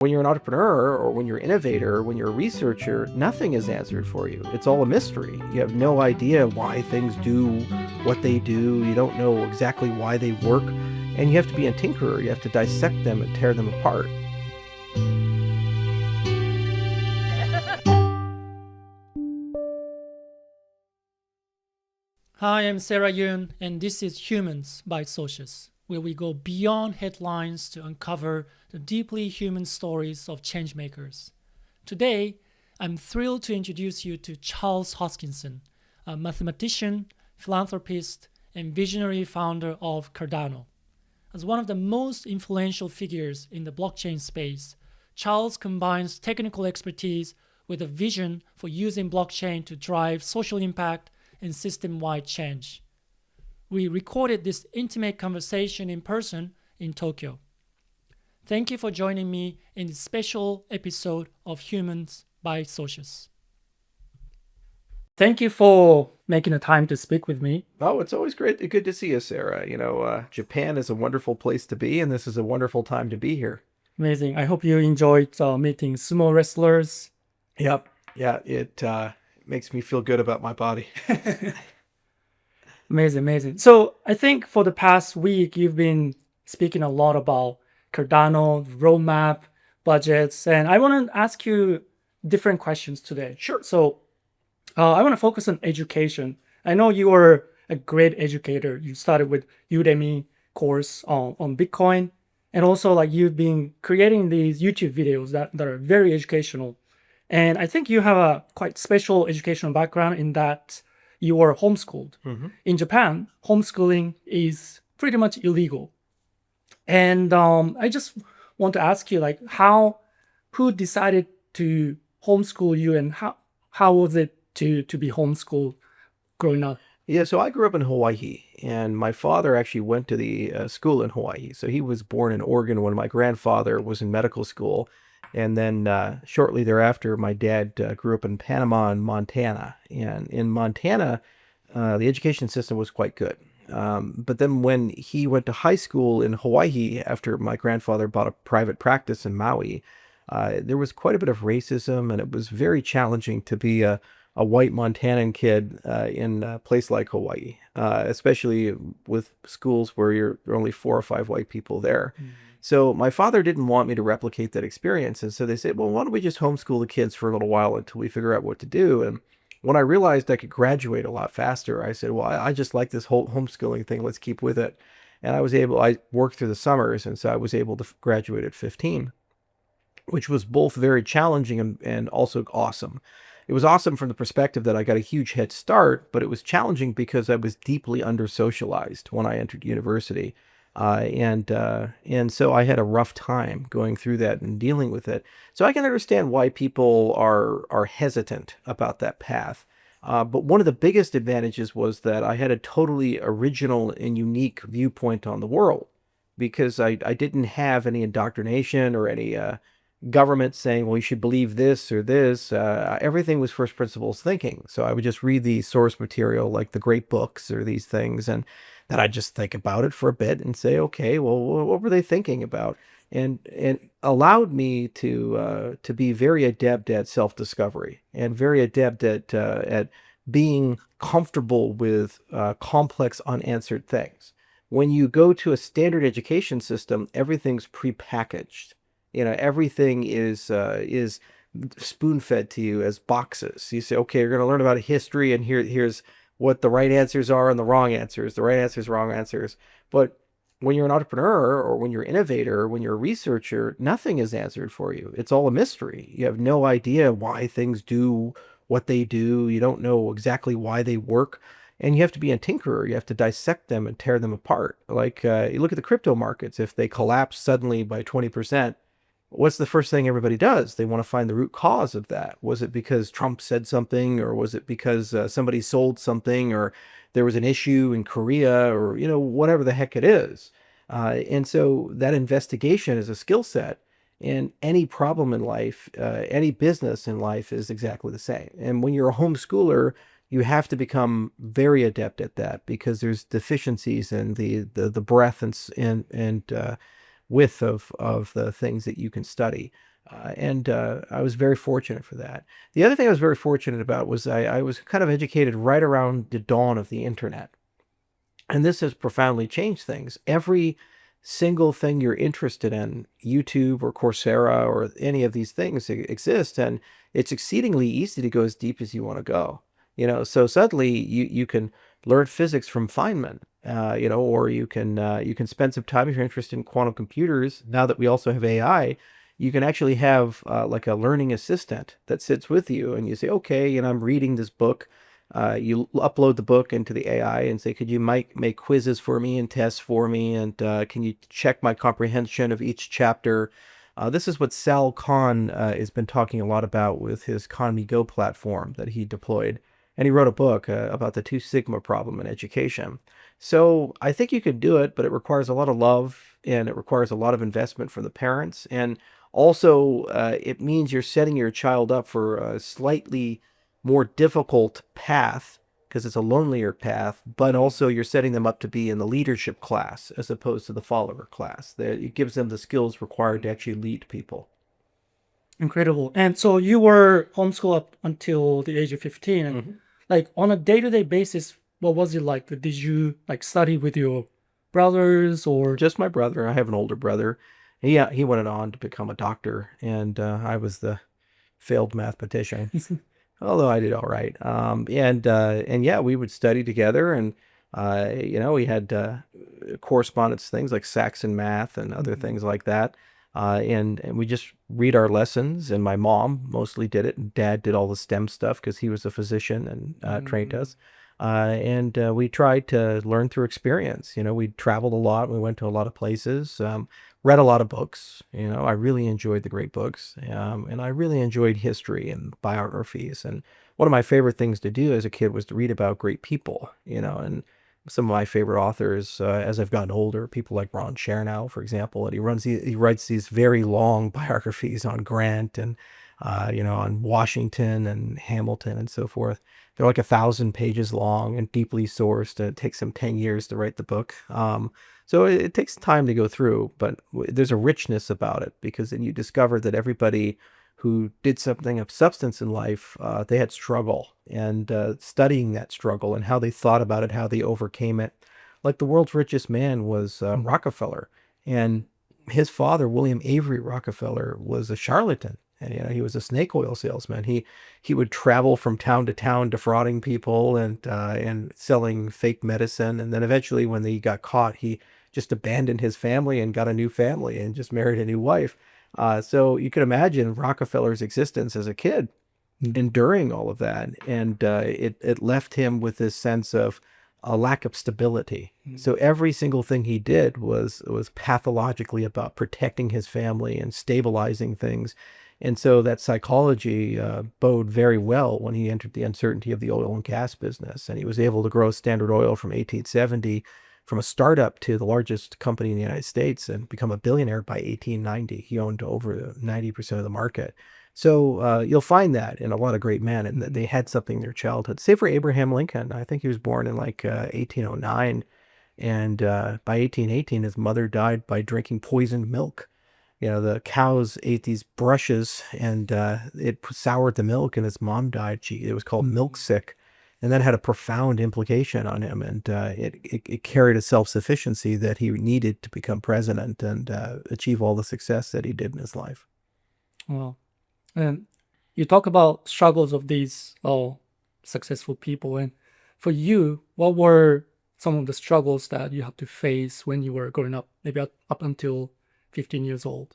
When you're an entrepreneur or when you're an innovator, when you're a researcher, nothing is answered for you. It's all a mystery. You have no idea why things do what they do. You don't know exactly why they work. And you have to be a tinkerer. You have to dissect them and tear them apart. Hi, I'm Sarah Yun, and this is Humans by Socious, where we go beyond headlines to uncover the deeply human stories of changemakers. Today, I'm thrilled to introduce you to Charles Hoskinson, a mathematician, philanthropist, and visionary founder of Cardano. As one of the most influential figures in the blockchain space, Charles combines technical expertise with a vision for using blockchain to drive social impact and system-wide change. We recorded this intimate conversation in person in Tokyo. Thank you for joining me in this special episode of Humans by Socious. Thank you for making the time to speak with me. Oh, it's always good to see you, Sarah. Japan is a wonderful place to be, and this is a wonderful time to be here. Amazing. I hope you enjoyed meeting sumo wrestlers. Yep. Yeah, it makes me feel good about my body. Amazing. So I think for the past week, you've been speaking a lot about Cardano, roadmap, budgets, and I want to ask you different questions today. Sure. So I want to focus on education. I know you are a great educator. You started with Udemy course on Bitcoin, and also like you've been creating these YouTube videos that are very educational. And I think you have a quite special educational background in that you are homeschooled. Mm-hmm. In Japan, homeschooling is pretty much illegal. And I just want to ask you, who decided to homeschool you, and how was it to be homeschooled growing up? Yeah, so I grew up in Hawaii, and my father actually went to the school in Hawaii. So he was born in Oregon when my grandfather was in medical school. And then shortly thereafter, my dad grew up in Panama and Montana. And in Montana, the education system was quite good. But then when he went to high school in Hawaii, after my grandfather bought a private practice in Maui, there was quite a bit of racism, and it was very challenging to be a white Montanan kid in a place like Hawaii, especially with schools where there are only 4 or 5 white people there. Mm. So my father didn't want me to replicate that experience. And so they said, well, why don't we just homeschool the kids for a little while until we figure out what to do? And when I realized I could graduate a lot faster, I said, well, I just like this whole homeschooling thing. Let's keep with it. And I worked through the summers. And so I was able to graduate at 15, which was both very challenging and also awesome. It was awesome from the perspective that I got a huge head start, but it was challenging because I was deeply under-socialized when I entered university. And so I had a rough time going through that and dealing with it. So I can understand why people are hesitant about that path. But one of the biggest advantages was that I had a totally original and unique viewpoint on the world, because I didn't have any indoctrination or any government saying, well, you should believe this or this. Everything was first principles thinking. So I would just read the source material, like the great books or these things, and then I'd just think about it for a bit and say, okay, well, what were they thinking about? And allowed me to be very adept at self-discovery and very adept at being comfortable with complex unanswered things. When you go to a standard education system, everything's prepackaged. Everything is spoon-fed to you as boxes. You say, okay, you're going to learn about history, and here's what the right answers are and the wrong answers, wrong answers. But when you're an entrepreneur or when you're an innovator, when you're a researcher, nothing is answered for you. It's all a mystery. You have no idea why things do what they do. You don't know exactly why they work. And you have to be a tinkerer. You have to dissect them and tear them apart. Like you look at the crypto markets. If they collapse suddenly by 20%, what's the first thing everybody does? They want to find the root cause of that. Was it because Trump said something, or was it because somebody sold something, or there was an issue in Korea, or whatever the heck it is? And so that investigation is a skill set, and any problem in life, any business in life is exactly the same. And when you're a homeschooler, you have to become very adept at that, because there's deficiencies in the breadth and width of the things that you can study. And I was very fortunate for that. The other thing I was very fortunate about was I was kind of educated right around the dawn of the internet. And this has profoundly changed things. Every single thing you're interested in, YouTube or Coursera or any of these things exist, and it's exceedingly easy to go as deep as you want to go. So suddenly you can learn physics from Feynman, or you can spend some time if you're interested in quantum computers. Now that we also have AI, you can actually have like a learning assistant that sits with you, and you say, okay, I'm reading this book. You upload the book into the AI and say, could you make quizzes for me and tests for me? And can you check my comprehension of each chapter? This is what Sal Khan has been talking a lot about with his Economy Go platform that he deployed. And he wrote a book about the Two Sigma problem in education. So I think you could do it, but it requires a lot of love and it requires a lot of investment from the parents. And also, it means you're setting your child up for a slightly more difficult path because it's a lonelier path, but also you're setting them up to be in the leadership class as opposed to the follower class. It gives them the skills required to actually lead people. Incredible. And so you were homeschooled up until the age of 15. And Mhm. like on a day-to-day basis, what was it like? Did you like study with your brothers or? Just my brother. I have an older brother. He went on to become a doctor, and I was the failed mathematician. Although I did all right. And yeah, we would study together, and we had correspondence things like Saxon math and other Mhm. things like that. And we just read our lessons, and my mom mostly did it, and Dad did all the STEM stuff because he was a physician and trained Mm. us. And we tried to learn through experience. We traveled a lot. We went to a lot of places. Read a lot of books. I really enjoyed the great books, and I really enjoyed history and biographies. And one of my favorite things to do as a kid was to read about great people. And some of my favorite authors, as I've gotten older, people like Ron Chernow, for example, and he writes these very long biographies on Grant and on Washington and Hamilton and so forth. They're like 1,000 pages long and deeply sourced, and it takes him 10 years to write the book. So it takes time to go through, but there's a richness about it because then you discover that everybody who did something of substance in life, they had struggle and studying that struggle and how they thought about it, how they overcame it. Like the world's richest man was Rockefeller, and his father, William Avery Rockefeller, was a charlatan. And he was a snake oil salesman. He would travel from town to town defrauding people and selling fake medicine. And then eventually, when he got caught, he just abandoned his family and got a new family and just married a new wife. So you can imagine Rockefeller's existence as a kid enduring all of that, and it left him with this sense of a lack of stability. So every single thing he did was pathologically about protecting his family and stabilizing things. And so that psychology bode very well when he entered the uncertainty of the oil and gas business. And he was able to grow Standard Oil from 1870 from a startup to the largest company in the United States and become a billionaire by 1890. He owned over 90% of the market. So you'll find that in a lot of great men, and that they had something in their childhood. Say for Abraham Lincoln, I think he was born in like 1809, and by 1818, his mother died by drinking poisoned milk. The cows ate these brushes, and it soured the milk, and his mom died. It was called milk sick, and that had a profound implication on him, and it carried a self-sufficiency that he needed to become president and achieve all the success that he did in his life. Well, and you talk about struggles of these successful people, and for you, what were some of the struggles that you had to face when you were growing up, maybe up until 15 years old?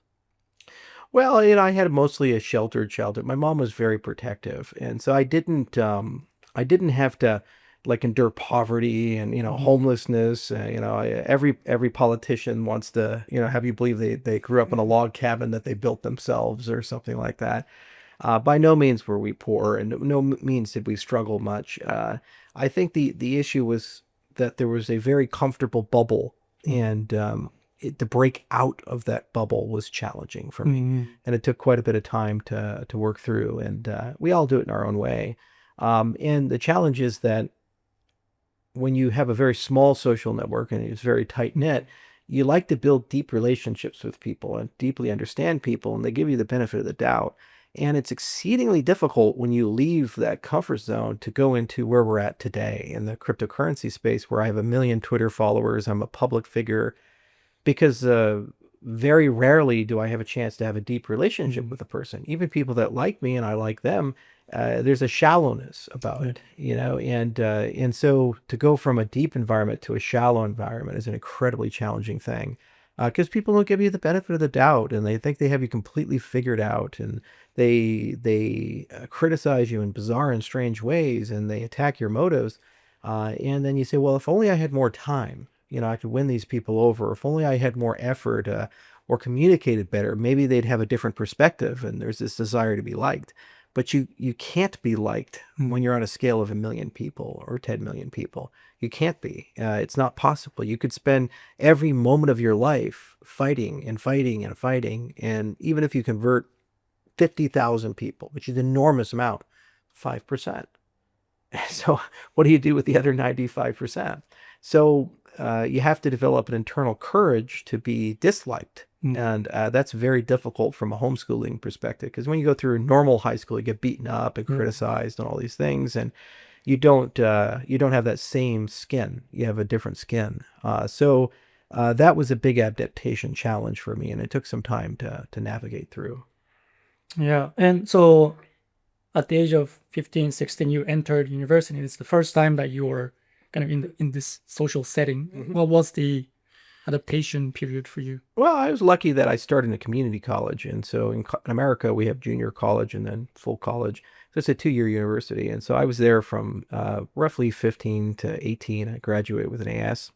Well, I had mostly a sheltered childhood. My mom was very protective, and so I didn't have to like endure poverty and homelessness. Every politician wants to have you believe they grew up in a log cabin that they built themselves or something like that. By no means were we poor, and no means did we struggle much. I think the issue was that there was a very comfortable bubble, and to break out of that bubble was challenging for me, and it took quite a bit of time to work through. And we all do it in our own way. And the challenge is that when you have a very small social network and it's very tight knit, you like to build deep relationships with people and deeply understand people, and they give you the benefit of the doubt. And it's exceedingly difficult when you leave that comfort zone to go into where we're at today in the cryptocurrency space, where I have 1 million Twitter followers. I'm a public figure, because very rarely do I have a chance to have a deep relationship with a person. Even people that like me and I like them, there's a shallowness about it, and so to go from a deep environment to a shallow environment is an incredibly challenging thing, because people don't give you the benefit of the doubt, and they think they have you completely figured out, and they criticize you in bizarre and strange ways, and they attack your motives, and then you say, well, if only I had more time, I could win these people over. If only I had more effort, or communicated better, maybe they'd have a different perspective. And there's this desire to be liked. But you can't be liked when you're on a scale of 1 million people or 10 million people. You can't be. It's not possible. You could spend every moment of your life fighting and fighting and fighting. And even if you convert 50,000 people, which is an enormous amount, 5%. So what do you do with the other 95%? So you have to develop an internal courage to be disliked. And that's very difficult from a homeschooling perspective, because when you go through normal high school, you get beaten up and criticized and all these things, and you don't have that same skin. You have a different skin. So that was a big adaptation challenge for me, and it took some time to navigate through. Yeah. And so at the age of 15, 16, you entered university. It's the first time that you were kind of in this social setting. What was the adaptation period for you? Well, I was lucky that I started in a community college. And so in America, we have junior college and then full college. So it's a 2-year university. And so I was there from roughly 15 to 18. I graduated with an AS.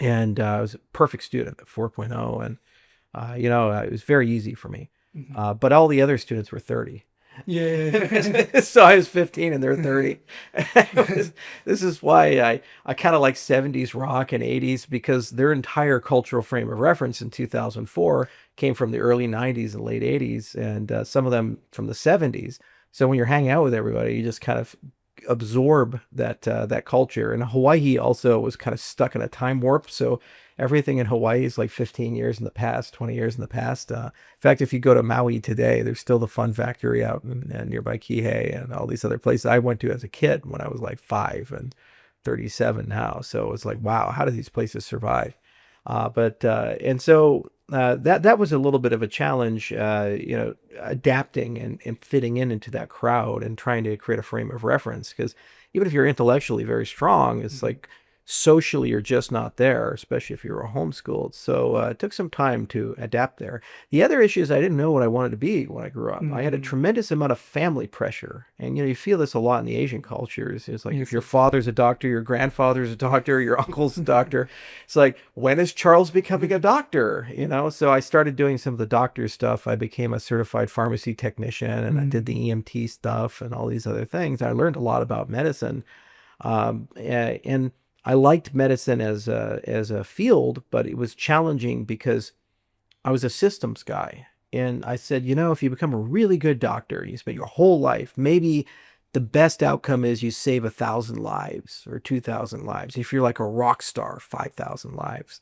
And I was a perfect student at 4.0. And, it was very easy for me. But all the other students were 30. Yeah. So I was 15 and they're 30. This is why I kind of like 70s rock and 80s, because their entire cultural frame of reference in 2004 came from the early 90s and late 80s, and some of them from the 70s. So when you're hanging out with everybody, you just kind of absorb that culture. And Hawaii also was kind of stuck in a time warp. So everything in Hawaii is like 15 years in the past, 20 years in the past. In fact, if you go to Maui today, there's still the Fun Factory out in nearby Kihei and all these other places I went to as a kid when I was like 5 and 37 now. So it's like, wow, how do these places survive? And so that was a little bit of a challenge, adapting and fitting into that crowd and trying to create a frame of reference. Because even if you're intellectually very strong, it's like socially you're just not there, especially if you were homeschooled. So it took some time to adapt there. The other issue is I didn't know what I wanted to be when I grew up. I had a tremendous amount of family pressure. And, you feel this a lot in the Asian cultures. It's like if your father's a doctor, your grandfather's a doctor, your uncle's a doctor. It's like, when is Charles becoming a doctor? So I started doing some of the doctor stuff. I became a certified pharmacy technician, and I did the EMT stuff and all these other things. I learned a lot about medicine. And I liked medicine as a field, but it was challenging because I was a systems guy. And I said, if you become a really good doctor, you spend your whole life, maybe the best outcome is you save 1,000 lives or 2,000 lives. If you're like a rock star, 5,000 lives.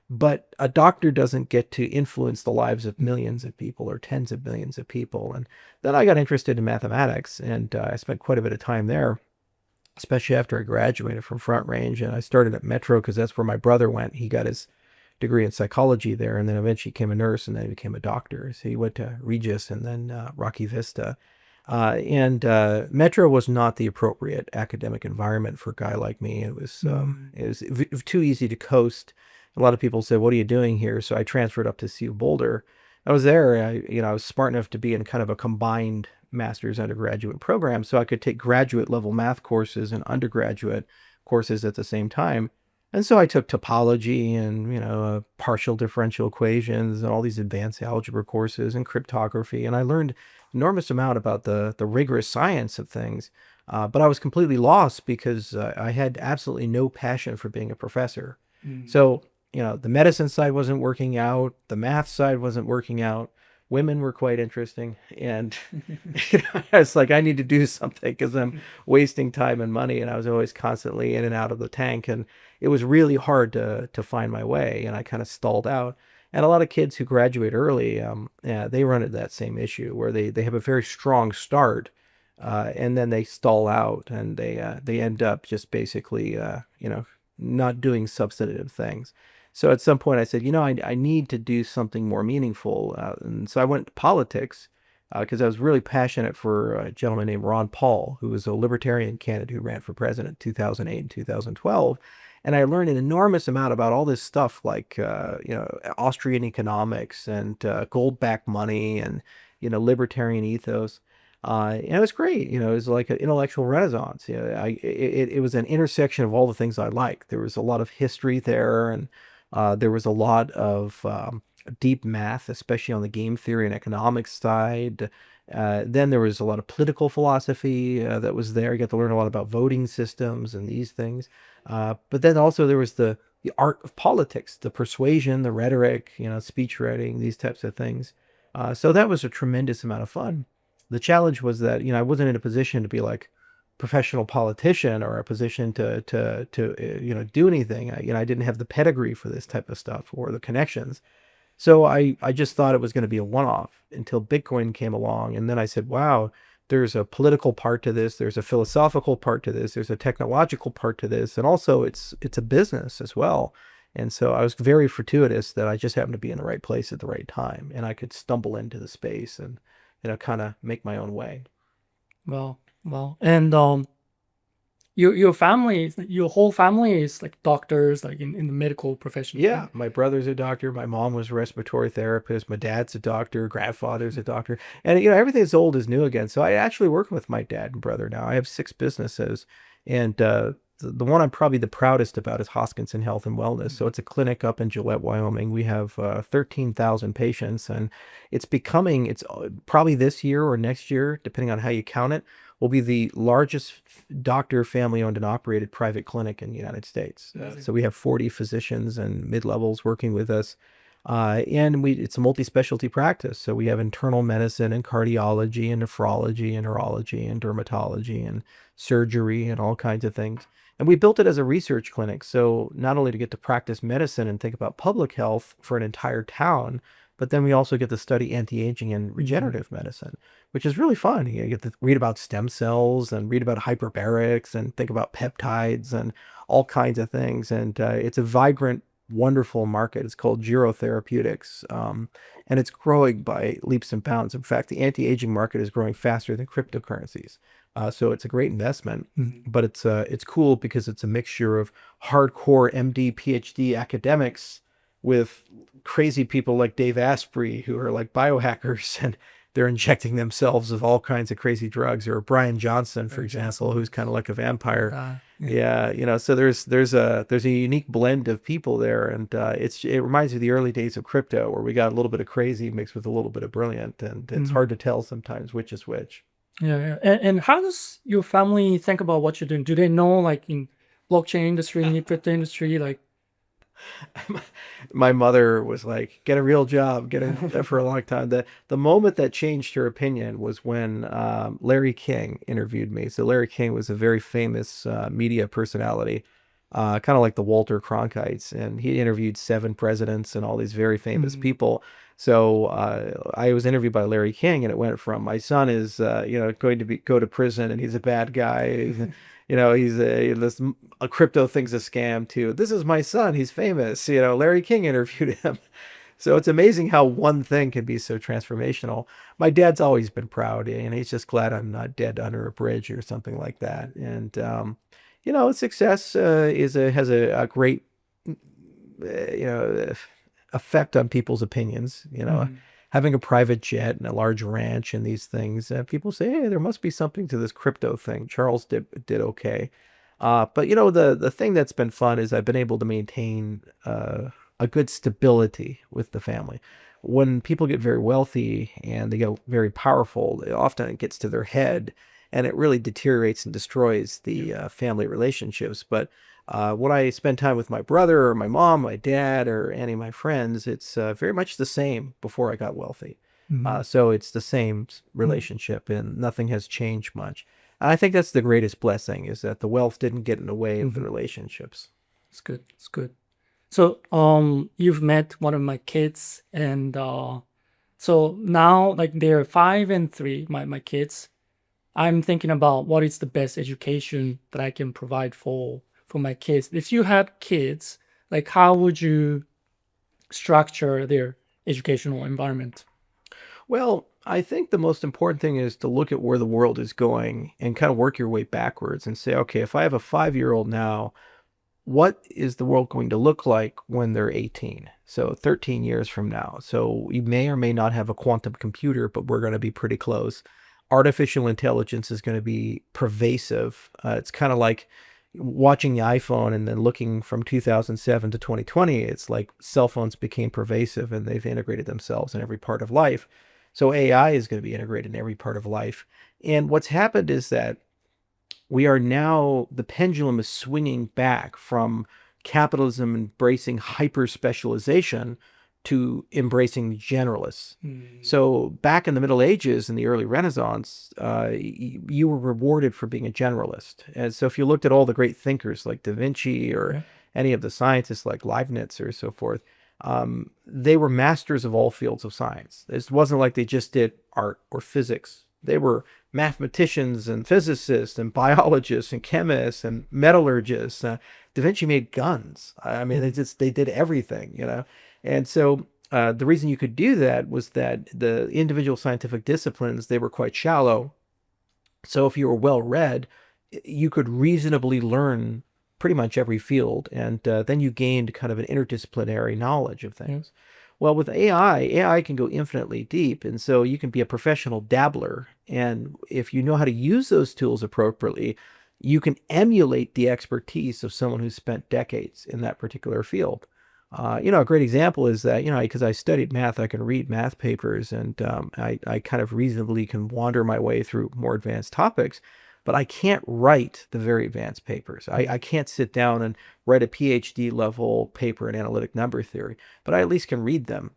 But a doctor doesn't get to influence the lives of millions of people or tens of millions of people. And then I got interested in mathematics, and I spent quite a bit of time there, especially after I graduated from Front Range. And I started at Metro because that's where my brother went. He got his degree in psychology there, and then eventually became a nurse, and then he became a doctor. So he went to Regis and then Rocky Vista. And Metro was not the appropriate academic environment for a guy like me. It was too easy to coast. A lot of people said, "What are you doing here?" So I transferred up to CU Boulder. I was there. I was smart enough to be in kind of a combined master's undergraduate program, so I could take graduate level math courses and undergraduate courses at the same time. And so I took topology and partial differential equations and all these advanced algebra courses and cryptography, and I learned enormous amount about the rigorous science of things. But I was completely lost because I had absolutely no passion for being a professor. So the medicine side wasn't working out, the math side wasn't working out. Women were quite interesting, and I was like, I need to do something because I'm wasting time and money, and I was always constantly in and out of the tank, and it was really hard to find my way, and I kind of stalled out. And a lot of kids who graduate early, yeah, they run into that same issue where they have a very strong start, and then they stall out, and they end up just basically, not doing substantive things. So at some point I said, I need to do something more meaningful. And so I went to politics because I was really passionate for a gentleman named Ron Paul, who was a libertarian candidate who ran for president in 2008 and 2012. And I learned an enormous amount about all this stuff like, Austrian economics and gold-backed money and, libertarian ethos. And it was great. It was like an intellectual renaissance. It was an intersection of all the things I like. There was a lot of history there, and there was a lot of deep math, especially on the game theory and economics side. Then there was a lot of political philosophy that was there. You got to learn a lot about voting systems and these things. But then also there was the art of politics, the persuasion, the rhetoric, speech writing, these types of things. So that was a tremendous amount of fun. The challenge was that, I wasn't in a position to be like professional politician or a position to do anything. I didn't have the pedigree for this type of stuff or the connections. So I just thought it was going to be a one-off until Bitcoin came along. And then I said, wow, there's a political part to this. There's a philosophical part to this. There's a technological part to this. And also it's a business as well. And so I was very fortuitous that I just happened to be in the right place at the right time, and I could stumble into the space and, kind of make my own way. Well, and your whole family is like doctors, like in the medical profession. Yeah, my brother's a doctor. My mom was a respiratory therapist. My dad's a doctor. Grandfather's a doctor. And, everything that's old is new again. So I actually work with my dad and brother now. I have 6 businesses. And the one I'm probably the proudest about is Hoskinson Health and Wellness. So it's a clinic up in Gillette, Wyoming. We have 13,000 patients. And it's probably this year or next year, depending on how you count it, will be the largest doctor family-owned and operated private clinic in the United States. So we have 40 physicians and mid-levels working with us. And it's a multi-specialty practice. So we have internal medicine and cardiology and nephrology and neurology and dermatology and surgery and all kinds of things. And we built it as a research clinic. So not only to get to practice medicine and think about public health for an entire town, but then we also get to study anti-aging and regenerative medicine, which is really fun. You get to read about stem cells and read about hyperbarics and think about peptides and all kinds of things. And it's a vibrant, wonderful market. It's called gerotherapeutics, and it's growing by leaps and bounds. In fact, the anti-aging market is growing faster than cryptocurrencies. So it's a great investment, but it's cool because it's a mixture of hardcore MD, PhD academics with crazy people like Dave Asprey, who are like biohackers, and they're injecting themselves with all kinds of crazy drugs, or Brian Johnson, for example, who's kind of like a vampire. Yeah, so there's a unique blend of people there, and it reminds me of the early days of crypto, where we got a little bit of crazy mixed with a little bit of brilliant, and it's hard to tell sometimes which is which. Yeah. And how does your family think about what you're doing? Do they know, like in blockchain industry, crypto industry, like? My mother was like, get a real job, get a for a long time. The moment that changed her opinion was when Larry King interviewed me. So Larry King was a very famous media personality, kind of like the Walter Cronkites, and he interviewed 7 presidents and all these very famous people. So I was interviewed by Larry King, and it went from, my son is going to go to prison and he's a bad guy. He's a crypto thing's a scam, too. This is my son. He's famous. Larry King interviewed him. So it's amazing how one thing can be so transformational. My dad's always been proud, and he's just glad I'm not dead under a bridge or something like that. And, success has a great, effect on people's opinions. Having a private jet and a large ranch and these things, people say, hey, there must be something to this crypto thing. Charles did okay. But the thing that's been fun is I've been able to maintain a good stability with the family. When people get very wealthy and they get very powerful, often it gets to their head, and it really deteriorates and destroys the family relationships. But when I spend time with my brother or my mom, my dad, or any of my friends, it's very much the same before I got wealthy. Mhm. So it's the same relationship, and nothing has changed much. I think that's the greatest blessing, is that the wealth didn't get in the way of the Mhm. relationships. It's good. It's good. So, you've met one of my kids, and so now, like, they're 5 and 3, my kids. I'm thinking about what is the best education that I can provide for my kids. If you had kids, like, how would you structure their educational environment? Well, I think the most important thing is to look at where the world is going and kind of work your way backwards and say, okay, if I have a 5-year-old now, what is the world going to look like when they're 18? So 13 years from now. So you may or may not have a quantum computer, but we're going to be pretty close. Artificial intelligence is going to be pervasive. It's kind of like watching the iPhone and then looking from 2007 to 2020. It's like cell phones became pervasive and they've integrated themselves in every part of life. So AI is going to be integrated in every part of life. And what's happened is that we are now, the pendulum is swinging back from capitalism embracing hyper specialization to embracing generalists. Mm. So back in the Middle Ages and the early Renaissance, you were rewarded for being a generalist. And so if you looked at all the great thinkers like Da Vinci or Yeah. any of the scientists like Leibniz or so forth, they were masters of all fields of science. It wasn't like they just did art or physics. They were mathematicians and physicists and biologists and chemists and metallurgists. Da Vinci made guns. I mean, they did everything, you know. And so the reason you could do that was that the individual scientific disciplines, they were quite shallow. So if you were well read, you could reasonably learn pretty much every field, and then you gained kind of an interdisciplinary knowledge of things. Well, with AI can go infinitely deep, and so you can be a professional dabbler. And if you know how to use those tools appropriately, you can emulate the expertise of someone who's spent decades in that particular field. A great example is that, because I studied math, I can read math papers, and I kind of reasonably can wander my way through more advanced topics, but I can't write the very advanced papers. I can't sit down and write a PhD level paper in analytic number theory, but I at least can read them.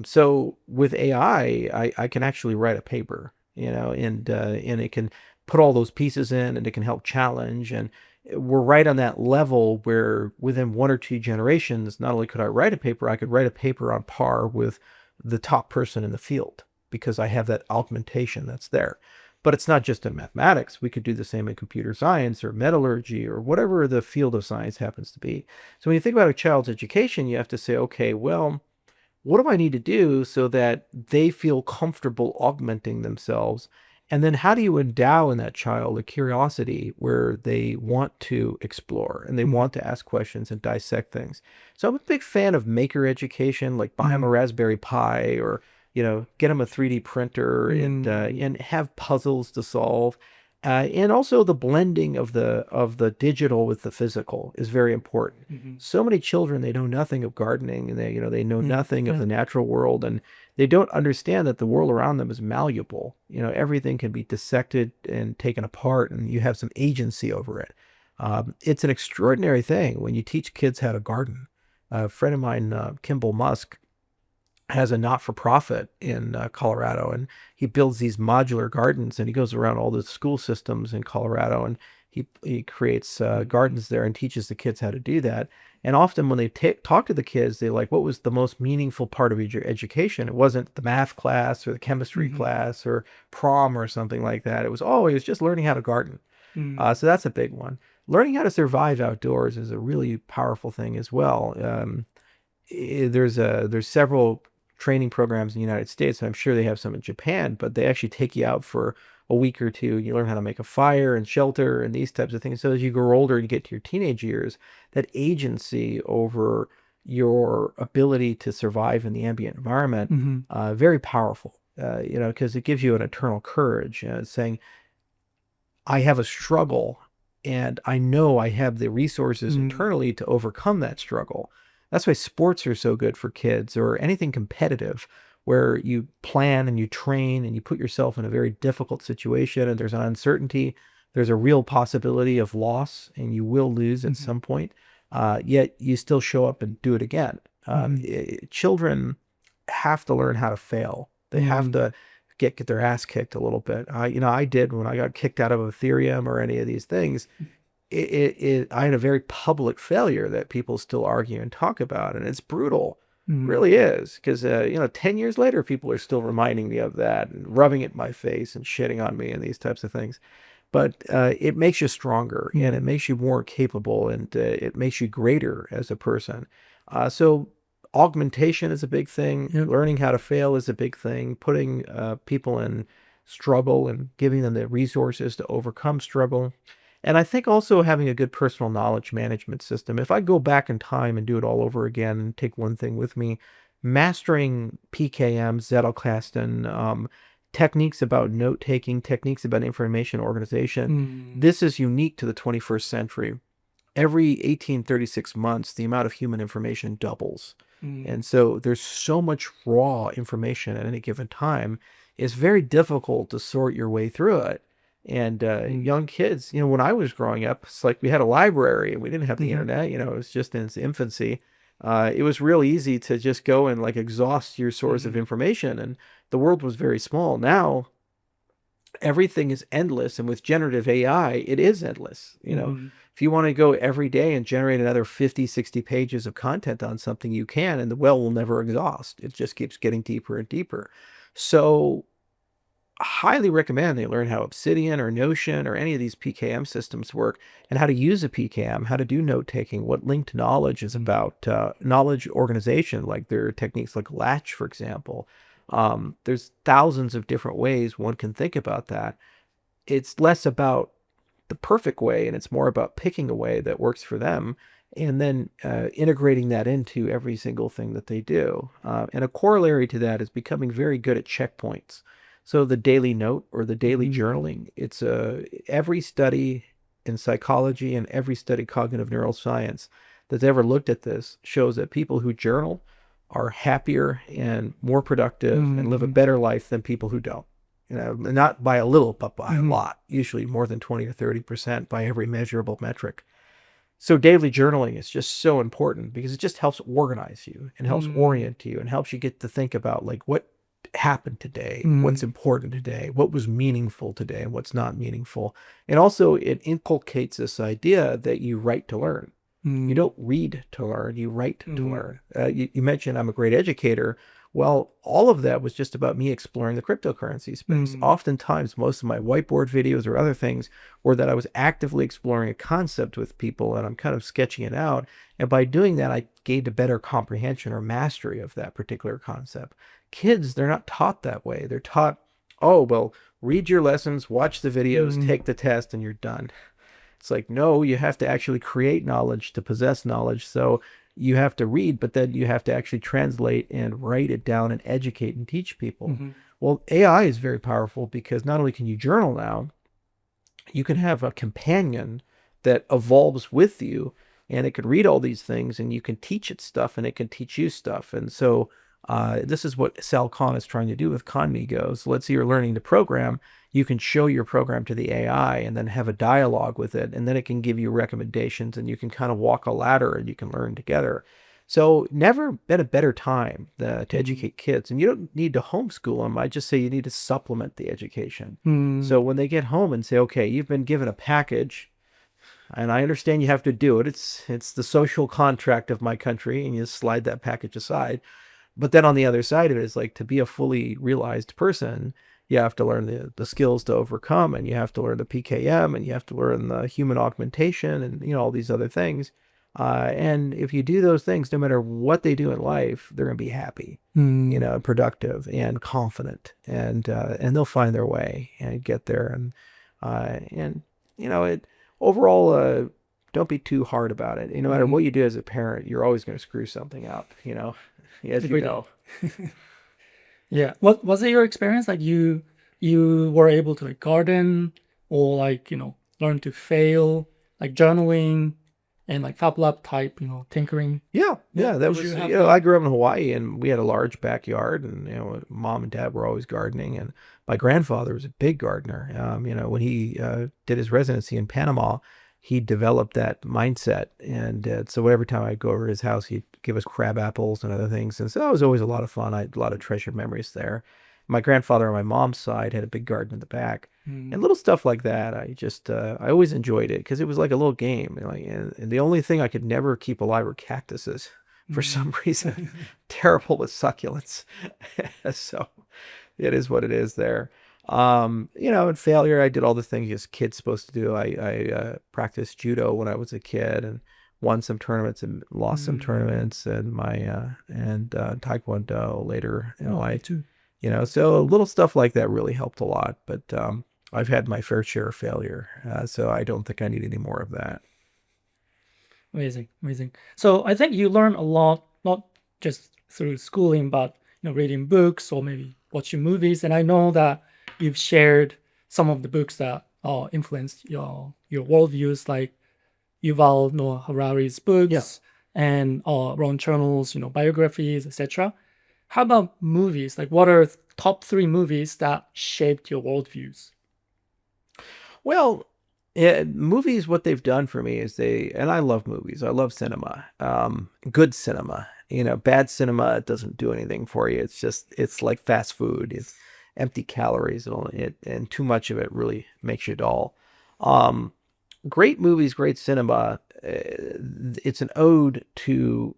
So with AI, I can actually write a paper, and it can put all those pieces in, and it can help challenge. And we're right on that level where within 1 or 2 generations, not only could I write a paper, I could write a paper on par with the top person in the field because I have that augmentation that's there. But it's not just in mathematics. We could do the same in computer science or metallurgy or whatever the field of science happens to be. So when you think about a child's education, you have to say, okay, well, what do I need to do so that they feel comfortable augmenting themselves? And then how do you endow in that child a curiosity where they want to explore and they want to ask questions and dissect things? So I'm a big fan of maker education, like buy them a Raspberry Pi or, get them a 3D printer and have puzzles to solve. And also the blending of the digital with the physical is very important. So many children, they know nothing of gardening, and they know nothing of the natural world, and they don't understand that the world around them is malleable. Everything can be dissected and taken apart, and you have some agency over it. It's an extraordinary thing when you teach kids how to garden. A friend of mine, Kimball Musk, has a not-for-profit in Colorado, and he builds these modular gardens, and he goes around all the school systems in Colorado, and he creates gardens there and teaches the kids how to do that. And often when they talk to the kids, they're like, what was the most meaningful part of your education? It wasn't the math class or the chemistry class or prom or something like that. It was just learning how to garden. So that's a big one. Learning how to survive outdoors is a really powerful thing as well. There's several training programs in the United States, and I'm sure they have some in Japan, but they actually take you out for a week or two. You learn how to make a fire and shelter and these types of things. So as you grow older and you get to your teenage years, that agency over your ability to survive in the ambient environment, very powerful, because it gives you an eternal courage, saying, I have a struggle and I know I have the resources internally to overcome that struggle. That's why sports are so good for kids, or anything competitive where you plan and you train and you put yourself in a very difficult situation and there's an uncertainty. There's a real possibility of loss and you will lose at some point. Yet you still show up and do it again. Children have to learn how to fail. They have to get their ass kicked a little bit. I did when I got kicked out of Ethereum or any of these things. I had a very public failure that people still argue and talk about, and it's brutal. Really is, because 10 years later, people are still reminding me of that and rubbing it in my face and shitting on me and these types of things. But it makes you stronger and it makes you more capable and it makes you greater as a person. So augmentation is a big thing. Yep. Learning how to fail is a big thing. Putting people in struggle and giving them the resources to overcome struggle. And I think also having a good personal knowledge management system. If I go back in time and do it all over again and take one thing with me, mastering PKM, Zettelkasten, techniques about note-taking, techniques about information organization, this is unique to the 21st century. Every 1836 months, the amount of human information doubles. And so there's so much raw information at any given time. It's very difficult to sort your way through it. And young kids, when I was growing up, it's like we had a library and we didn't have the internet, it was just in its infancy. It was real easy to just go and like exhaust your source of information, and the world was very small. Now, everything is endless, and with generative AI, it is endless. If you want to go every day and generate another 50, 60 pages of content on something, you can, and the well will never exhaust. It just keeps getting deeper and deeper. So highly recommend they learn how Obsidian or Notion or any of these PKM systems work and how to use a PKM, how to do note-taking, what linked knowledge is about, knowledge organization, like there are techniques like Latch, for example. There's thousands of different ways one can think about that. It's less about the perfect way, and it's more about picking a way that works for them and then integrating that into every single thing that they do. And a corollary to that is becoming very good at checkpoints. So the daily note or the daily journaling, it's every study in psychology and every study cognitive neuroscience that's ever looked at this shows that people who journal are happier and more productive and live a better life than people who don't. Not by a little, but by a lot, usually more than 20 or 30% by every measurable metric. So daily journaling is just so important because it just helps organize you and helps orient you and helps you get to think about like what happened today, what's important today, what was meaningful today, and what's not meaningful. And also it inculcates this idea that you write to learn. You don't read to learn, you write to learn. You mentioned I'm a great educator. Well, all of that was just about me exploring the cryptocurrency space. Oftentimes, most of my whiteboard videos or other things were that I was actively exploring a concept with people and I'm kind of sketching it out. And by doing that, I gained a better comprehension or mastery of that particular concept. Kids, they're not taught that way. They're taught, oh, well, read your lessons, watch the videos, take the test, and you're done. It's like, no, you have to actually create knowledge to possess knowledge. So you have to read, but then you have to actually translate and write it down and educate and teach people. Well, AI is very powerful because not only can you journal now, you can have a companion that evolves with you and it can read all these things and you can teach it stuff and it can teach you stuff. And so this is what Sal Khan is trying to do with Conmigo. So let's say you're learning to program, you can show your program to the AI and then have a dialogue with it, and then it can give you recommendations and you can kind of walk a ladder and you can learn together. So never been a better time to educate kids. And you don't need to homeschool them. I just say you need to supplement the education. So when they get home and say, okay, you've been given a package and I understand you have to do it. It's the social contract of my country, and you just slide that package aside. But then on the other side of it is like to be a fully realized person, you have to learn the skills to overcome, and you have to learn the PKM, and you have to learn the human augmentation and all these other things. And if you do those things, no matter what they do in life, they're going to be happy, productive and confident, and they'll find their way and get there. And it overall, don't be too hard about it. No matter what you do as a parent, you're always going to screw something up, as you know. Yeah. What was it your experience? Like you were able to like garden or like, learn to fail, like journaling and like Fab Lab type, tinkering. Yeah. That was, I grew up in Hawaii and we had a large backyard, and, mom and dad were always gardening, and my grandfather was a big gardener. When he did his residency in Panama, he developed that mindset. And so every time I'd go over to his house, he'd give us crab apples and other things. And so that was always a lot of fun. I had a lot of treasured memories there. My grandfather on my mom's side had a big garden in the back. And Mm. little stuff like that, I always enjoyed it because it was like a little game. Like, and the only thing I could never keep alive were cactuses for some Mm. reason. Terrible with succulents. So it is what it is there. In failure, I did all the things a kid's supposed to do. I practiced judo when I was a kid and won some tournaments and lost some Mm. tournaments, and taekwondo later in Oh, me life. too. So little stuff like that really helped a lot. But I've had my fair share of failure, so I don't think I need any more of that. Amazing, amazing. So I think you learn a lot, not just through schooling, but reading books or maybe watching movies. And I know that you've shared some of the books that influenced your worldviews, like Yuval Noah Harari's Yeah. books and Ron Chernows, biographies, etc. How about movies? Like, what are top three movies that shaped your worldviews? Well, movies, what they've done for me is and I love movies. I love cinema. Good cinema. Bad cinema doesn't do anything for you. It's like fast food. It's empty calories. And too much of it really makes you dull. Um, Great movies, great cinema. It's an ode to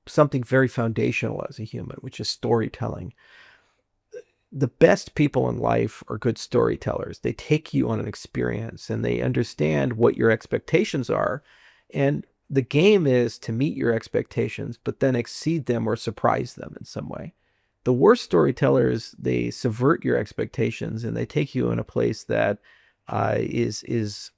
something very foundational as a human, which is storytelling. The best people in life are good storytellers. They take you on an experience and they understand what your expectations are. And the game is to meet your expectations, but then exceed them or surprise them in some way. The worst storytellers, they subvert your expectations and they take you in a place that is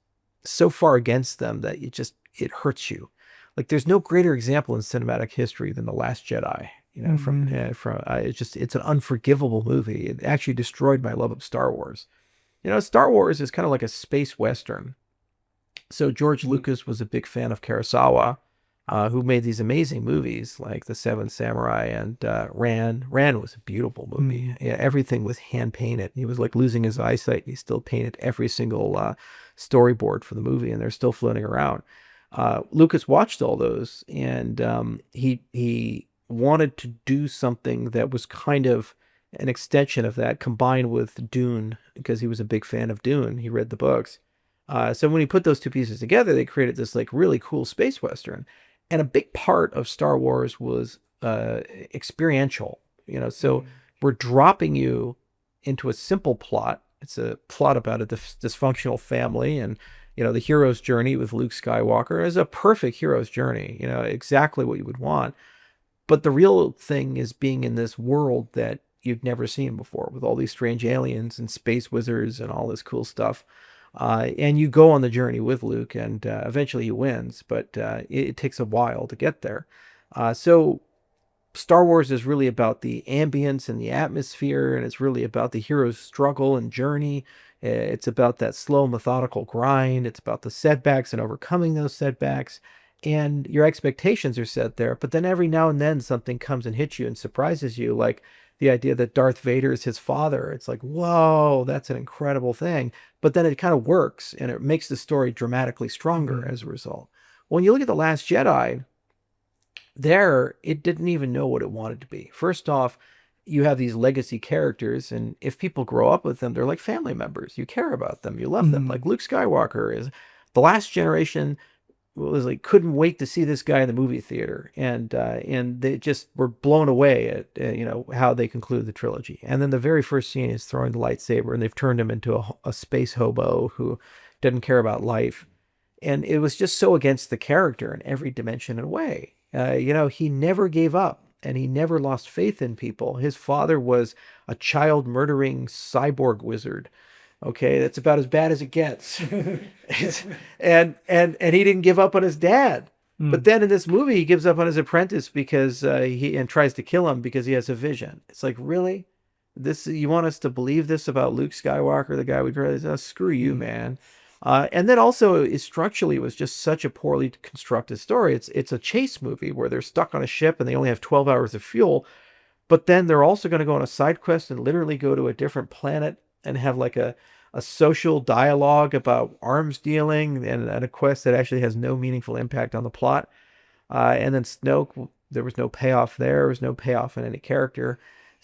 so far against them that it hurts you. Like there's no greater example in cinematic history than The Last Jedi. Mm. It's an unforgivable movie. It actually destroyed my love of Star Wars. Star Wars is kind of like a space western. So George Mm. Lucas was a big fan of Kurosawa, who made these amazing movies like The Seven Samurai and Ran. Ran was a beautiful movie. Mm. Yeah, everything was hand painted. He was like losing his eyesight, and he still painted every single storyboard for the movie, and they're still floating around. Lucas watched all those, and he wanted to do something that was kind of an extension of that, combined with Dune, because he was a big fan of Dune. He read the books. So when he put those two pieces together, they created this like really cool space western. And a big part of Star Wars was experiential. So Mm. we're dropping you into a simple plot. It's a plot about a dysfunctional family, and the hero's journey with Luke Skywalker is a perfect hero's journey. Exactly what you would want. But the real thing is being in this world that you've never seen before, with all these strange aliens and space wizards and all this cool stuff. And you go on the journey with Luke, and eventually he wins, but it takes a while to get there. So Star Wars is really about the ambience and the atmosphere, and it's really about the hero's struggle and journey. It's about that slow, methodical grind. It's about the setbacks and overcoming those setbacks. And your expectations are set there, but then every now and then something comes and hits you and surprises you, like the idea that Darth Vader is his father. It's like, whoa, that's an incredible thing. But then it kind of works and it makes the story dramatically stronger Mm. as a result. When you look at The Last Jedi, there it didn't even know what it wanted to be. First off, you have these legacy characters, and if people grow up with them, they're like family members. You care about them, you love them. Like Mm. Luke Skywalker is the last generation was like couldn't wait to see this guy in the movie theater, and they just were blown away at how they conclude the trilogy. And then the very first scene is throwing the lightsaber, and they've turned him into a space hobo who doesn't care about life, and it was just so against the character in every dimension and way. He never gave up and he never lost faith in people. His father was a child murdering cyborg wizard. Okay, that's about as bad as it gets. And he didn't give up on his dad. But Mm. then in this movie, he gives up on his apprentice because he and tries to kill him because he has a vision. It's like, really? This you want us to believe this about Luke Skywalker, the guy we realize, oh, screw you, Mm. man. And then also, structurally, it was just such a poorly constructed story. It's a chase movie where they're stuck on a ship and they only have 12 hours of fuel, but then they're also going to go on a side quest and literally go to a different planet and have like a social dialogue about arms dealing, and a quest that actually has no meaningful impact on the plot. And then Snoke, there was no payoff there. There was no payoff in any character.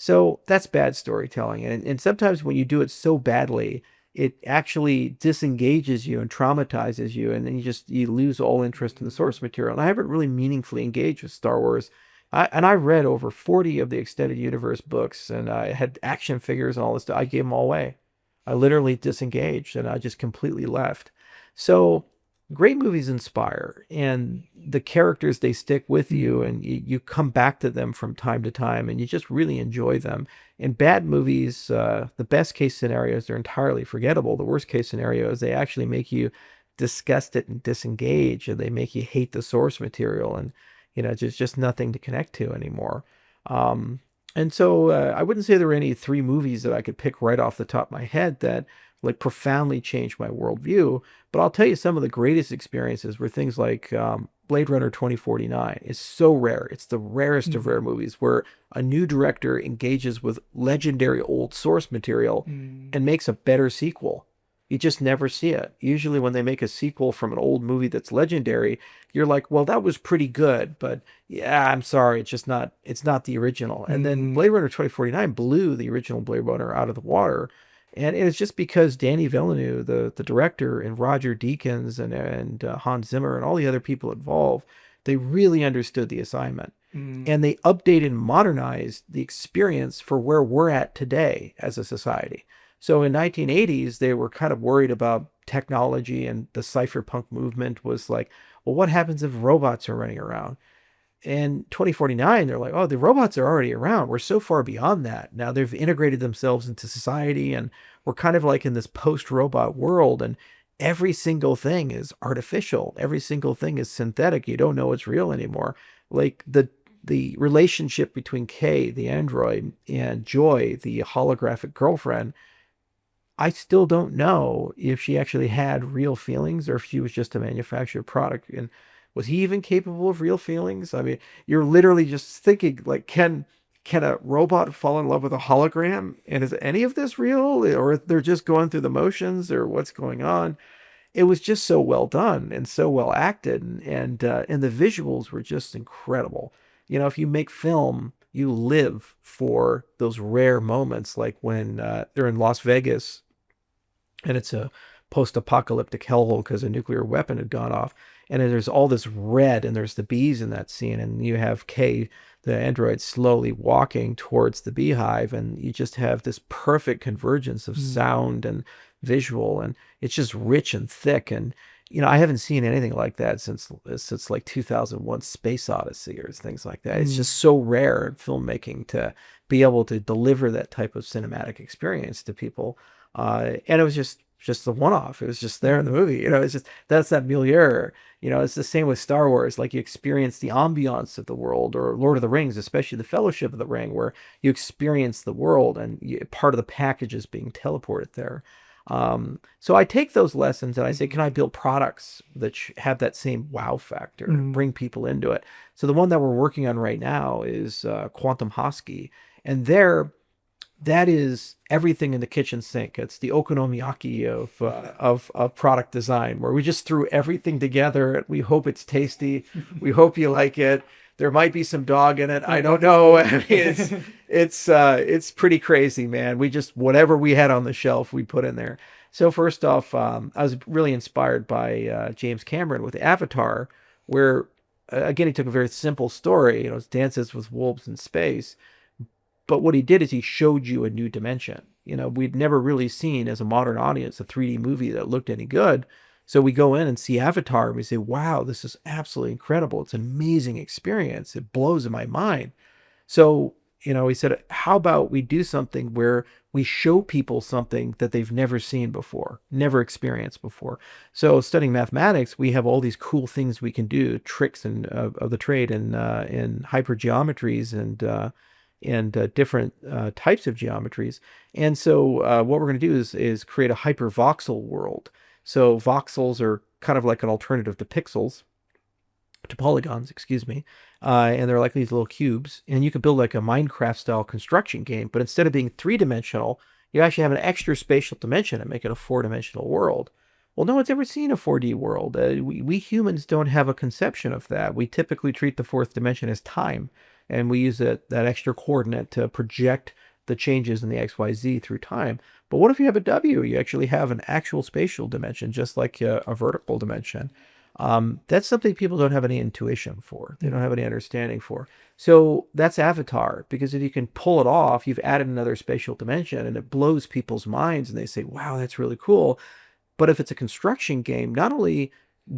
So that's bad storytelling. And sometimes when you do it so badly, it actually disengages you and traumatizes you, and then you lose all interest in the source material. And I haven't really meaningfully engaged with Star Wars. I read over 40 of the extended universe books, and I had action figures and all this stuff. I gave them all away. I literally disengaged and I just completely left. So great movies inspire, and the characters, they stick with you, and you come back to them from time to time, and you just really enjoy them. In bad movies, the best case scenarios are entirely forgettable. The worst case scenario is they actually make you disgusted and disengage, and they make you hate the source material, and there's just nothing to connect to anymore. Um, and so I wouldn't say there were any three movies that I could pick right off the top of my head that like profoundly changed my worldview. But I'll tell you, some of the greatest experiences were things like Blade Runner 2049. It's so rare. It's the rarest of rare movies where a new director engages with legendary old source material and makes a better sequel. You just never see it. Usually when they make a sequel from an old movie that's legendary, you're like, well, that was pretty good, but yeah, I'm sorry, it's not the original. And then Blade Runner 2049 blew the original Blade Runner out of the water. And it's just because Danny Villeneuve, the director, and Roger Deakins and Hans Zimmer and all the other people involved, they really understood the assignment. And they updated and modernized the experience for where we're at today as a society. So in 1980s, they were kind of worried about technology, and the cypherpunk movement was like, well, what happens if robots are running around? And 2049, they're like, oh, the robots are already around. We're so far beyond that. Now they've integrated themselves into society, and we're kind of like in this post-robot world, and every single thing is artificial. Every single thing is synthetic. You don't know it's real anymore. Like the relationship between Kay, the android, and Joy, the holographic girlfriend, I still don't know if she actually had real feelings or if she was just a manufactured product. And was he even capable of real feelings? I mean, you're literally just thinking like, can a robot fall in love with a hologram? And is any of this real, or they're just going through the motions, or what's going on? It was just so well done and so well acted, and the visuals were just incredible. If you make film, you live for those rare moments, like when they're in Las Vegas and it's a post-apocalyptic hellhole because a nuclear weapon had gone off, and there's all this red, and there's the bees in that scene, and you have Kay, the android, slowly walking towards the beehive, and you just have this perfect convergence of sound and visual, and it's just rich and thick. And I haven't seen anything like that since like 2001 Space Odyssey or things like that. It's just so rare in filmmaking to be able to deliver that type of cinematic experience to people. And it was just the one-off. It was just there in the movie. It's just, that's that milieu. It's the same with Star Wars. Like, you experience the ambiance of the world, or Lord of the Rings, especially the Fellowship of the Ring, where you experience the world, and part of the package is being teleported there. So I take those lessons and I say, can I build products that have that same wow factor and bring people into it? So the one that we're working on right now is Quantum Hosky, and that is everything in the kitchen sink. It's the okonomiyaki of product design, where we just threw everything together. We hope it's tasty. We hope you like it. There might be some dog in it. I don't know. I mean, it's pretty crazy, man. We just, whatever we had on the shelf, we put in there. So first off, I was really inspired by James Cameron with Avatar, where again, he took a very simple story. It's dances with wolves in space. But what he did is he showed you a new dimension. We'd never really seen, as a modern audience, a 3D movie that looked any good. So we go in and see Avatar, and we say, wow, this is absolutely incredible. It's an amazing experience. It blows my mind. So, he said, how about we do something where we show people something that they've never seen before, never experienced before. So studying mathematics, we have all these cool things we can do, tricks of the trade, and in hypergeometries and different types of geometries. And so what we're going to do is create a hypervoxel world. So voxels are kind of like an alternative to pixels, to polygons, excuse me. And they're like these little cubes. And you can build like a Minecraft style construction game, but instead of being three-dimensional, you actually have an extra spatial dimension and make it a four-dimensional world. Well, no one's ever seen a 4D world. We humans don't have a conception of that. We typically treat the fourth dimension as time. and we use that extra coordinate to project the changes in the XYZ through time. But what if you have a W? You actually have an actual spatial dimension, just like a vertical dimension. That's something people don't have any intuition for. They don't have any understanding for. So that's Avatar, because if you can pull it off, you've added another spatial dimension and it blows people's minds and they say, wow, that's really cool. But if it's a construction game, not only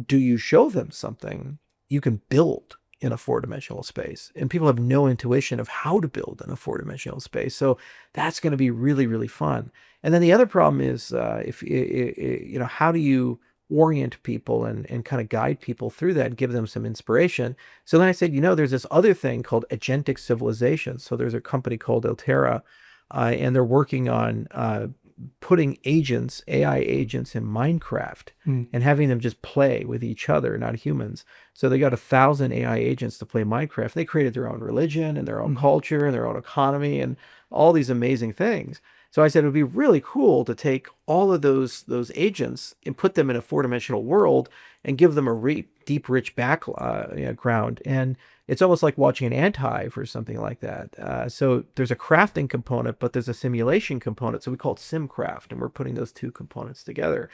do you show them something, you can build in a four-dimensional space. And people have no intuition of how to build in a four-dimensional space. So that's going to be really, really fun. And then the other problem is, how do you orient people and kind of guide people through that and give them some inspiration? So then I said, there's this other thing called agentic civilization. So there's a company called Altera, and they're working on putting agents, AI agents in Minecraft and having them just play with each other, not humans. So they got 1,000 AI agents to play Minecraft. They created their own religion and their own culture and their own economy and all these amazing things. So I said it would be really cool to take all of those agents and put them in a four-dimensional world and give them a deep, rich background. And it's almost like watching an ant-hive or something like that. So there's a crafting component, but there's a simulation component. So we call it SimCraft, and we're putting those two components together.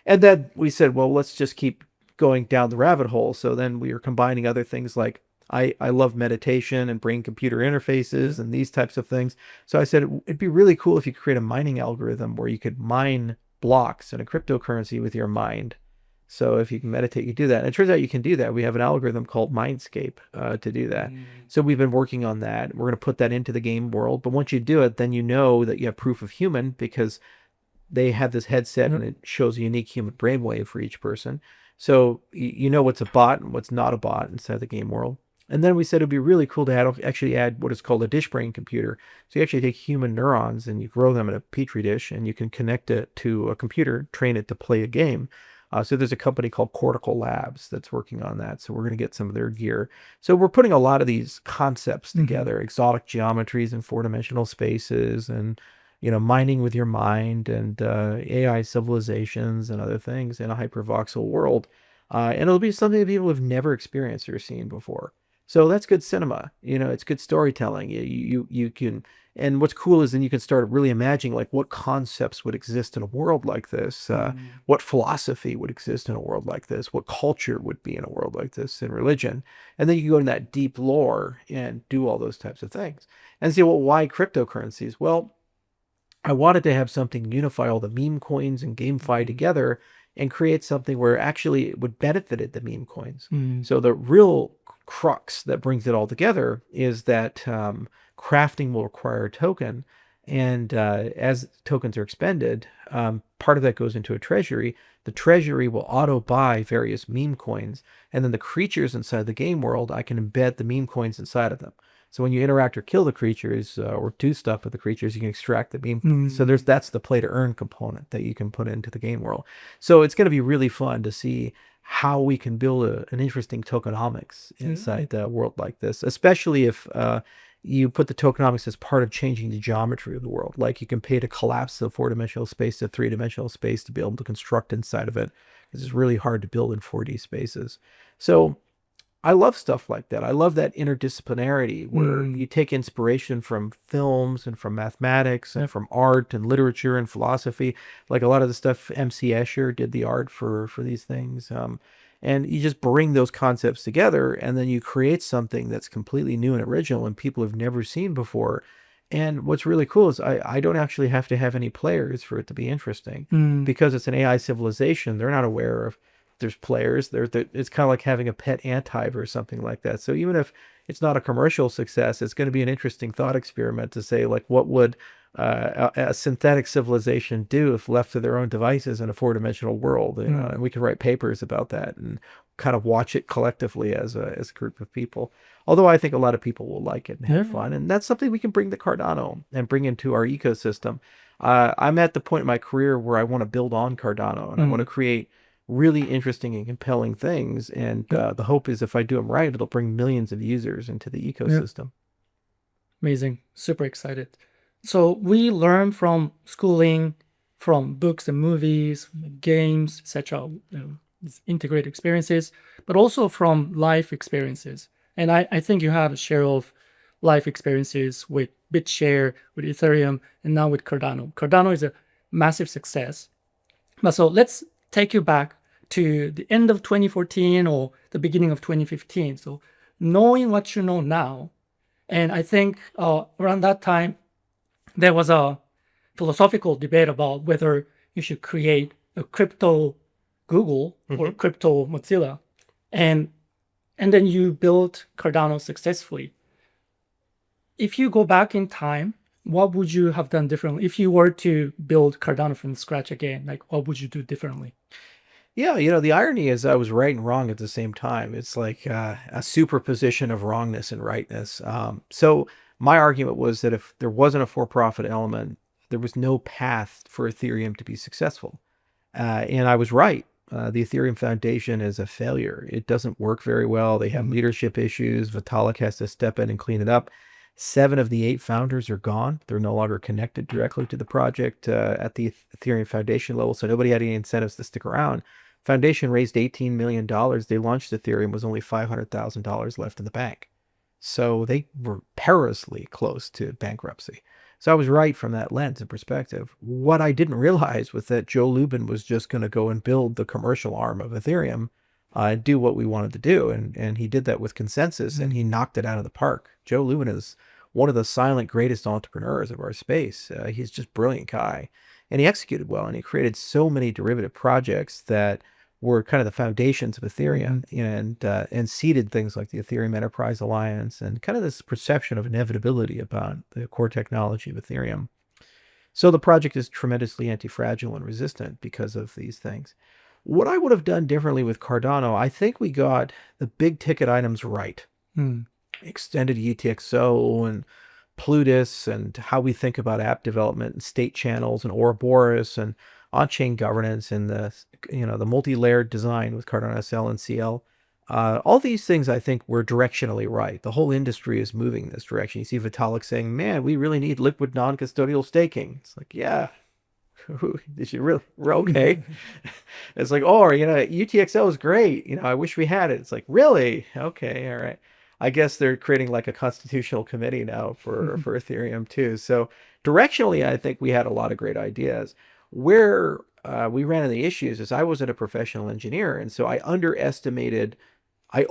And then we said, well, let's just keep going down the rabbit hole. So then we are combining other things like I love meditation and brain-computer interfaces and these types of things. So I said it'd be really cool if you could create a mining algorithm where you could mine blocks in a cryptocurrency with your mind. So if you can meditate, you do that. And it turns out you can do that. We have an algorithm called Mindscape to do that. So we've been working on that. We're going to put that into the game world. But once you do it, then you know that you have proof of human because they have this headset and it shows a unique human brainwave for each person. So you know what's a bot and what's not a bot inside the game world. And then we said it'd be really cool to actually add what is called a dish brain computer. So you actually take human neurons and you grow them in a petri dish and you can connect it to a computer, train it to play a game. So there's a company called Cortical Labs that's working on that. So we're going to get some of their gear. So we're putting a lot of these concepts together, exotic geometries in four-dimensional spaces and, mining with your mind and AI civilizations and other things in a hypervoxel world. And it'll be something that people have never experienced or seen before. So that's good cinema. It's good storytelling. You can, and what's cool is then you can start really imagining like what concepts would exist in a world like this, what philosophy would exist in a world like this, what culture would be in a world like this, and religion. And then you can go into that deep lore and do all those types of things and say, well, why cryptocurrencies? Well, I wanted to have something unify all the meme coins and GameFi together and create something where actually it would benefit the meme coins. So the real crux that brings it all together is that crafting will require a token. And as tokens are expended, part of that goes into a treasury. The treasury will auto buy various meme coins. And then the creatures inside the game world, I can embed the meme coins inside of them. So when you interact or kill the creatures or do stuff with the creatures, you can extract the meme. So that's the play to earn component that you can put into the game world. So it's going to be really fun to see how we can build an interesting tokenomics inside a world like this, especially if you put the tokenomics as part of changing the geometry of the world. Like you can pay to collapse the four-dimensional space to three-dimensional space to be able to construct inside of it, because it's really hard to build in 4D spaces. So I love stuff like that. I love that interdisciplinarity where you take inspiration from films and from mathematics and from art and literature and philosophy. Like a lot of the stuff MC Escher did the art for these things. And you just bring those concepts together and then you create something that's completely new and original and people have never seen before. And what's really cool is I don't actually have to have any players for it to be interesting because it's an AI civilization. They're not aware of there's players. It's kind of like having a pet ant-hive or something like that. So even if it's not a commercial success, it's going to be an interesting thought experiment to say, like, what would a synthetic civilization do if left to their own devices in a four-dimensional world? And we can write papers about that and kind of watch it collectively as a group of people. Although I think a lot of people will like it and have fun. And that's something we can bring to Cardano and bring into our ecosystem. I'm at the point in my career where I want to build on Cardano and I want to create really interesting and compelling things. And the hope is if I do them right, it'll bring millions of users into the ecosystem. Amazing. Super excited. So we learn from schooling, from books and movies, games, etc., integrated experiences, but also from life experiences. And I think you had a share of life experiences with Bitshare, with Ethereum, and now with Cardano. Cardano is a massive success. But so let's take you back to the end of 2014 or the beginning of 2015. So knowing what you know now, and I think around that time, there was a philosophical debate about whether you should create a crypto Google or crypto Mozilla. And then you built Cardano successfully. If you go back in time, what would you have done differently? If you were to build Cardano from scratch again, like what would you do differently? Yeah, the irony is I was right and wrong at the same time. It's like a superposition of wrongness and rightness. So my argument was that if there wasn't a for-profit element, there was no path for Ethereum to be successful. And I was right. The Ethereum Foundation is a failure. It doesn't work very well. They have leadership issues. Vitalik has to step in and clean it up. 7 of the 8 founders are gone. They're no longer connected directly to the project at the Ethereum Foundation level, so nobody had any incentives to stick around. Foundation raised $18 million. They launched Ethereum, was only $500,000 left in the bank. So they were perilously close to bankruptcy. So I was right from that lens and perspective. What I didn't realize was that Joe Lubin was just going to go and build the commercial arm of Ethereum and do what we wanted to do. And he did that with consensus, and he knocked it out of the park. Joe Lubin is one of the silent greatest entrepreneurs of our space. He's just a brilliant guy. And he executed well, and he created so many derivative projects that were kind of the foundations of Ethereum and seeded things like the Ethereum Enterprise Alliance and kind of this perception of inevitability about the core technology of Ethereum. So the project is tremendously anti-fragile and resistant because of these things. What I would have done differently with Cardano, I think we got the big ticket items right. Extended UTXO and Plutus and how we think about app development and state channels and Ouroboros and on-chain governance and the multi-layered design with Cardano SL and CL. All these things I think were directionally right. The whole industry is moving in this direction. You see Vitalik saying, man, we really need liquid non-custodial staking. It's like, yeah, did you really? Okay. It's like, oh, UTXO is great. I wish we had it. It's like, really? Okay, all right. I guess they're creating like a constitutional committee now for Ethereum too. So directionally, I think we had a lot of great ideas. Where we ran into the issues is I wasn't a professional engineer, and so I overestimated our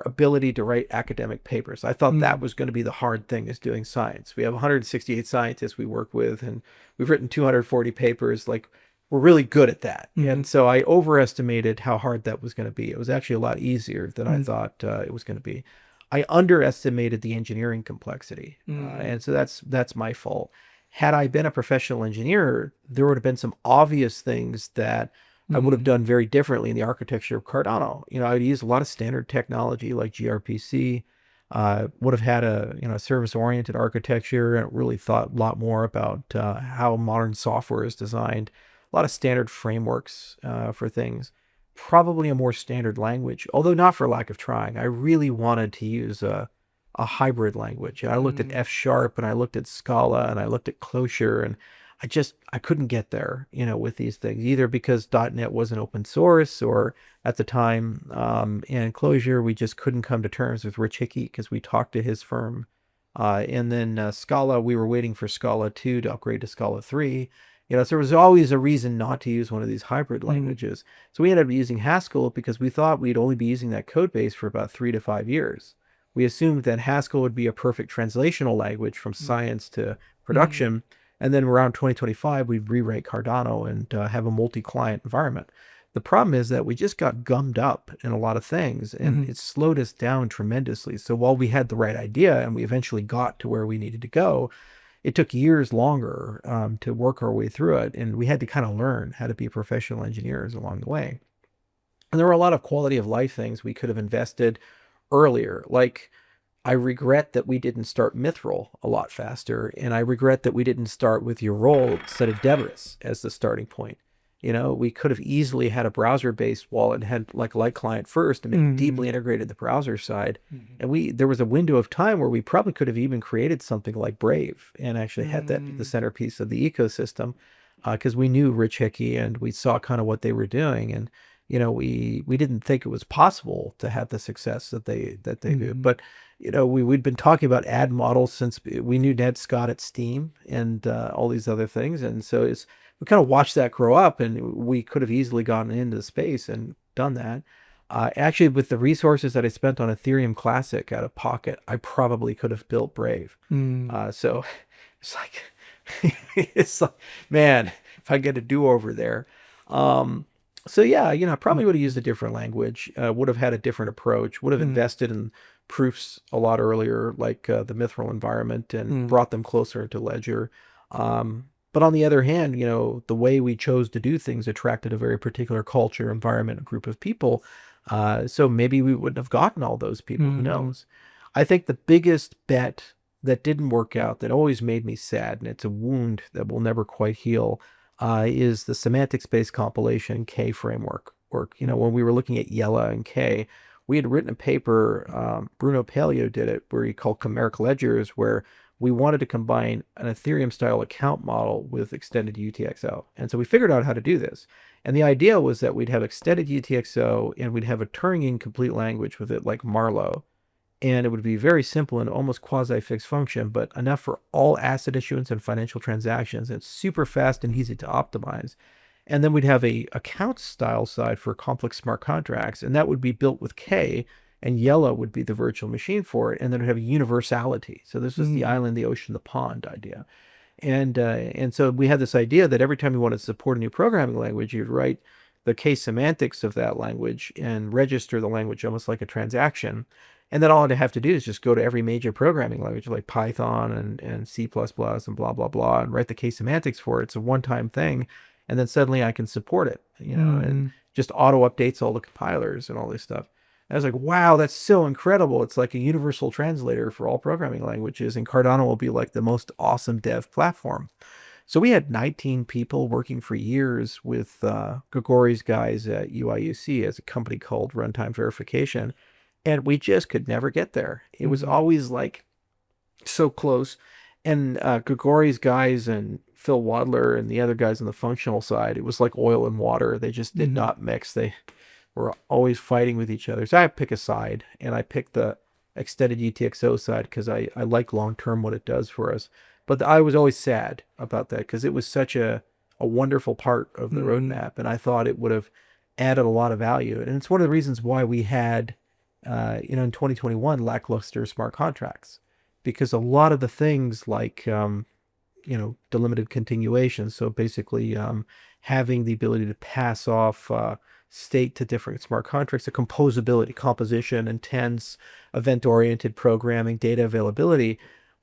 ability to write academic papers. I thought that was going to be the hard thing, is doing science. We have 168 scientists we work with, and we've written 240 papers. Like, we're really good at that. And so I overestimated how hard that was going to be. It was actually a lot easier than I thought it was going to be. I underestimated the engineering complexity. And so that's my fault. Had I been a professional engineer, there would have been some obvious things that I would have done very differently in the architecture of Cardano. I'd use a lot of standard technology like gRPC, would have had a service-oriented architecture, and really thought a lot more about how modern software is designed. A lot of standard frameworks for things. Probably a more standard language, although not for lack of trying. I really wanted to use a hybrid language. I looked at F# and I looked at Scala and I looked at Clojure, and I couldn't get there, with these things, either because .NET wasn't open source, or at the time, and Clojure, we just couldn't come to terms with Rich Hickey because we talked to his firm. And then Scala, we were waiting for Scala 2 to upgrade to Scala 3. So there was always a reason not to use one of these hybrid languages. So we ended up using Haskell because we thought we'd only be using that code base for about 3 to 5 years. We assumed that Haskell would be a perfect translational language from science to production. And then around 2025, we'd rewrite Cardano and have a multi-client environment. The problem is that we just got gummed up in a lot of things, and it slowed us down tremendously. So while we had the right idea and we eventually got to where we needed to go, it took years longer to work our way through it. And we had to kind of learn how to be professional engineers along the way. And there were a lot of quality of life things we could have invested earlier. Like, I regret that we didn't start Mithril a lot faster, and I regret that we didn't start with Yorol instead of Debris as the starting point. We could have easily had a browser-based wallet and had like a light client first and deeply integrated the browser side. And there was a window of time where we probably could have even created something like Brave and actually had that be the centerpiece of the ecosystem, because we knew Rich Hickey and we saw kind of what they were doing. And we didn't think it was possible to have the success that they do. Mm-hmm. But we'd been talking about ad models since we knew Ned Scott at Steam and all these other things, and so we kind of watched that grow up, and we could have easily gotten into the space and done that. Actually, with the resources that I spent on Ethereum Classic out of pocket, I probably could have built Brave. So it's like it's like, man, if I get a do-over there. So yeah, I probably would have used a different language, would have had a different approach, would have invested in proofs a lot earlier, like the Mithril environment, and brought them closer into Ledger. But on the other hand, the way we chose to do things attracted a very particular culture, environment, a group of people. So maybe we wouldn't have gotten all those people. Who knows? I think the biggest bet that didn't work out, that always made me sad, and it's a wound that will never quite heal, is the semantics-based compilation K framework work. When we were looking at Yella and K, we had written a paper, Bruno Paleo did it, where he called chimeric ledgers, where we wanted to combine an Ethereum-style account model with extended UTXO. And so we figured out how to do this. And the idea was that we'd have extended UTXO, and we'd have a Turing complete language with it, like Marlowe. And it would be very simple and almost quasi-fixed function, but enough for all asset issuance and financial transactions. It's super fast and easy to optimize. And then we'd have a account style side for complex smart contracts, and that would be built with K, and Yellow would be the virtual machine for it, and then it would have universality. So this was the island, the ocean, the pond idea. And so we had this idea that every time you wanted to support a new programming language, you'd write the K semantics of that language and register the language almost like a transaction. And then all I'd have to do is just go to every major programming language like Python and C++ and blah, blah, blah, and write the K semantics for it. It's a one-time thing. And then suddenly I can support it, and just auto updates all the compilers and all this stuff. And I was like, wow, that's so incredible. It's like a universal translator for all programming languages. And Cardano will be like the most awesome dev platform. So we had 19 people working for years with Grigori's guys at UIUC as a company called Runtime Verification. And we just could never get there. It was always like so close. And Grigori's guys and Phil Wadler and the other guys on the functional side, it was like oil and water. They just did not mix. They were always fighting with each other. So I pick a side, and I picked the extended UTXO side because I like long-term what it does for us. But I was always sad about that because it was such a wonderful part of the roadmap, and I thought it would have added a lot of value. And it's one of the reasons why we had, in 2021, lackluster smart contracts, because a lot of the things like, delimited continuation, so basically having the ability to pass off state to different smart contracts, the composability, composition, intents, event-oriented programming, data availability,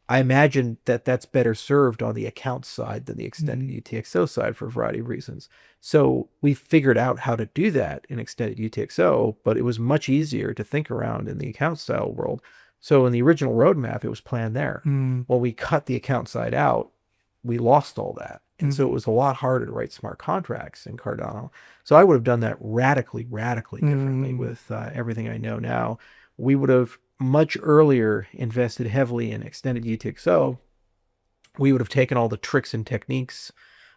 I imagine that that's better served on the account side than the extended UTXO side for a variety of reasons. So we figured out how to do that in extended UTXO, but it was much easier to think around in the account style world. So in the original roadmap, it was planned there. When we cut the account side out, we lost all that. And so it was a lot harder to write smart contracts in Cardano. So I would have done that radically differently with everything I know now. We would have much earlier invested heavily in extended UTXO. We would have taken all the tricks and techniques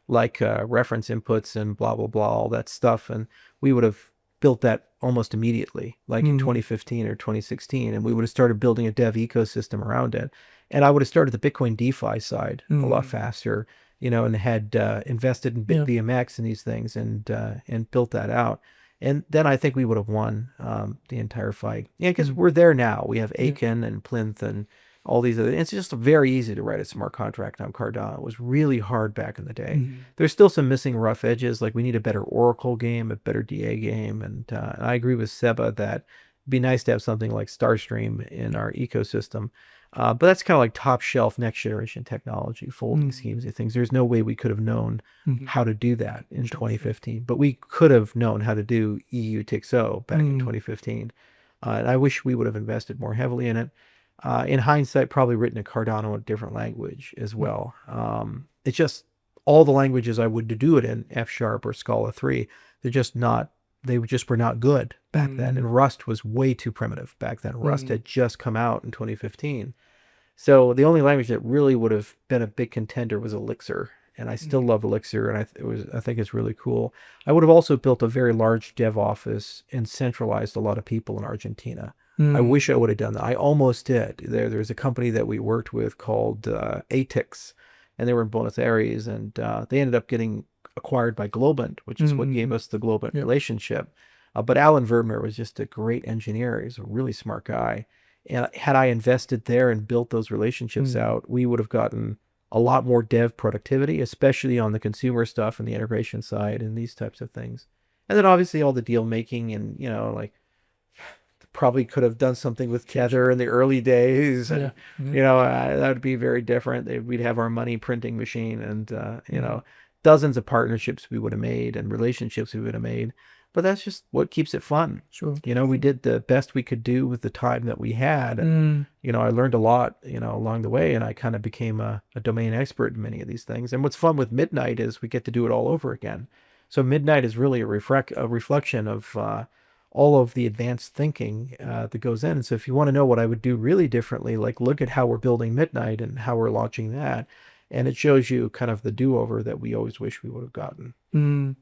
like reference inputs and blah, blah, blah, all that stuff. And we would have built that almost immediately, like in 2015 or 2016. And we would have started building a dev ecosystem around it. And I would have started the Bitcoin DeFi side a lot faster, and had invested in BitVMX and these things and built that out. And then I think we would have won the entire fight. Yeah, because we're there now. We have Aiken and Plinth and all these other. It's just very easy to write a smart contract on Cardano. It was really hard back in the day. There's still some missing rough edges. Like we need a better Oracle game, a better DA game. And I agree with Seba that it'd be nice to have something like Starstream in our ecosystem. But that's kind of like top shelf next generation technology, folding schemes and things. There's no way we could have known how to do that in 2015, but we could have known how to do EU TXO back in 2015. And I wish we would have invested more heavily in it. In hindsight, probably written a Cardano in a different language as well. It's just all the languages I would do it in, F# or Scala 3, they just were not good back then. And Rust was way too primitive back then. Rust had just come out in 2015. So the only language that really would have been a big contender was Elixir. and I still love Elixir, and I think it's really cool. I would have also built a very large dev office and centralized a lot of people in Argentina. I wish I would have done that. I almost did. There's a company that we worked with called ATIX, and they were in Buenos Aires, and they ended up getting acquired by Globant, which is what gave us the Globant relationship. But Alan Vermeer was just a great engineer. He's a really smart guy. And had I invested there and built those relationships out, we would have gotten a lot more dev productivity, especially on the consumer stuff and the integration side and these types of things. And then obviously all the deal making and, like probably could have done something with Tether in the early days. And, that would be very different. We'd have our money printing machine and, dozens of partnerships we would have made and relationships we would have made. But that's just what keeps it fun. Sure. We did the best we could do with the time that we had. And, I learned a lot, along the way, and I kind of became a domain expert in many of these things. And what's fun with Midnight is we get to do it all over again. So Midnight is really a reflection of all of the advanced thinking that goes in. And so if you want to know what I would do really differently, like look at how we're building Midnight and how we're launching that. And it shows you kind of the do-over that we always wish we would have gotten.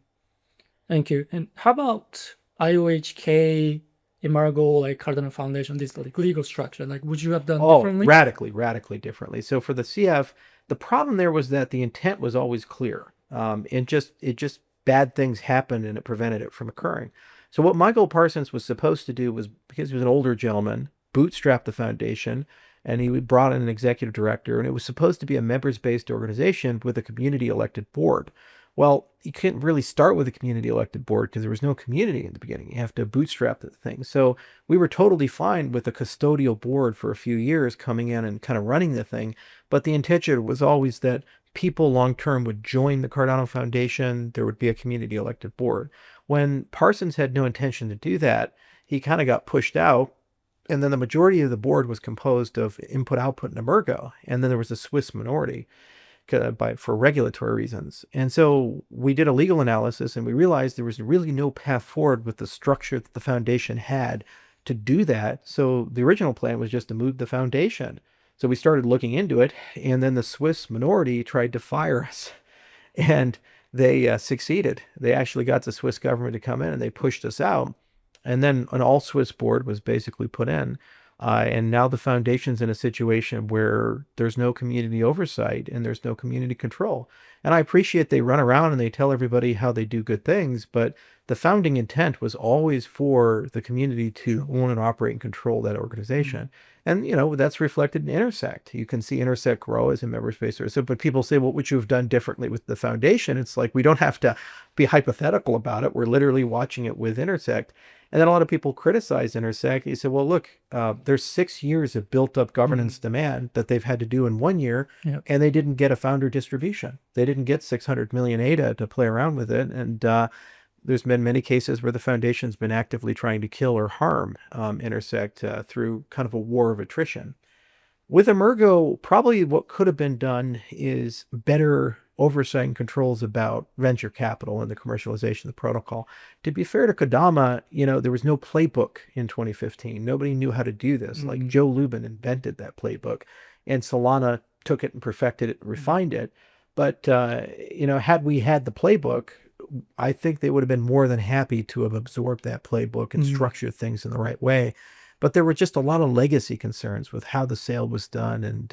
Thank you. And how about IOHK, Embargo, like Cardano Foundation, this like legal structure? Like, would you have done differently? Radically differently. So for the CF, the problem there was that the intent was always clear. It just bad things happened and it prevented it from occurring. So what Michael Parsons was supposed to do was, because he was an older gentleman, bootstrap the foundation, and he brought in an executive director, and it was supposed to be a members-based organization with a community-elected board. Well, you couldn't really start with a community elected board because there was no community in the beginning. You have to bootstrap the thing. So we were totally fine with a custodial board for a few years coming in and kind of running the thing. But the intention was always that people long-term would join the Cardano Foundation. There would be a community elected board. When Parsons had no intention to do that, he kind of got pushed out. And then the majority of the board was composed of input-output and Emergo. And then there was a Swiss minority for regulatory reasons. And so we did a legal analysis and we realized there was really no path forward with the structure that the foundation had to do that. So the original plan was just to move the foundation. So we started looking into it, and then the Swiss minority tried to fire us, and they succeeded. They actually got the Swiss government to come in and they pushed us out. And then an all Swiss board was basically put in. And now the foundation's in a situation where there's no community oversight and there's no community control. And I appreciate they run around and they tell everybody how they do good things, but the founding intent was always for the community to own and operate and control that organization. And, that's reflected in Intersect. You can see Intersect grow as a member-based service. So, but people say, what would you have done differently with the foundation? It's like, we don't have to be hypothetical about it. We're literally watching it with Intersect. And then a lot of people criticize Intersect. You say, well, look, there's 6 years of built up governance demand that they've had to do in 1 year, and they didn't get a founder distribution. They didn't get 600 million ADA to play around with it. And there's been many cases where the foundation's been actively trying to kill or harm Intersect through kind of a war of attrition. With Emergo, probably what could have been done is better oversight and controls about venture capital and the commercialization of the protocol. To be fair to Kodama, there was no playbook in 2015. Nobody knew how to do this. Like Joe Lubin invented that playbook, and Solana took it and perfected it and refined it. But, had we had the playbook, I think they would have been more than happy to have absorbed that playbook and structured things in the right way. But there were just a lot of legacy concerns with how the sale was done and,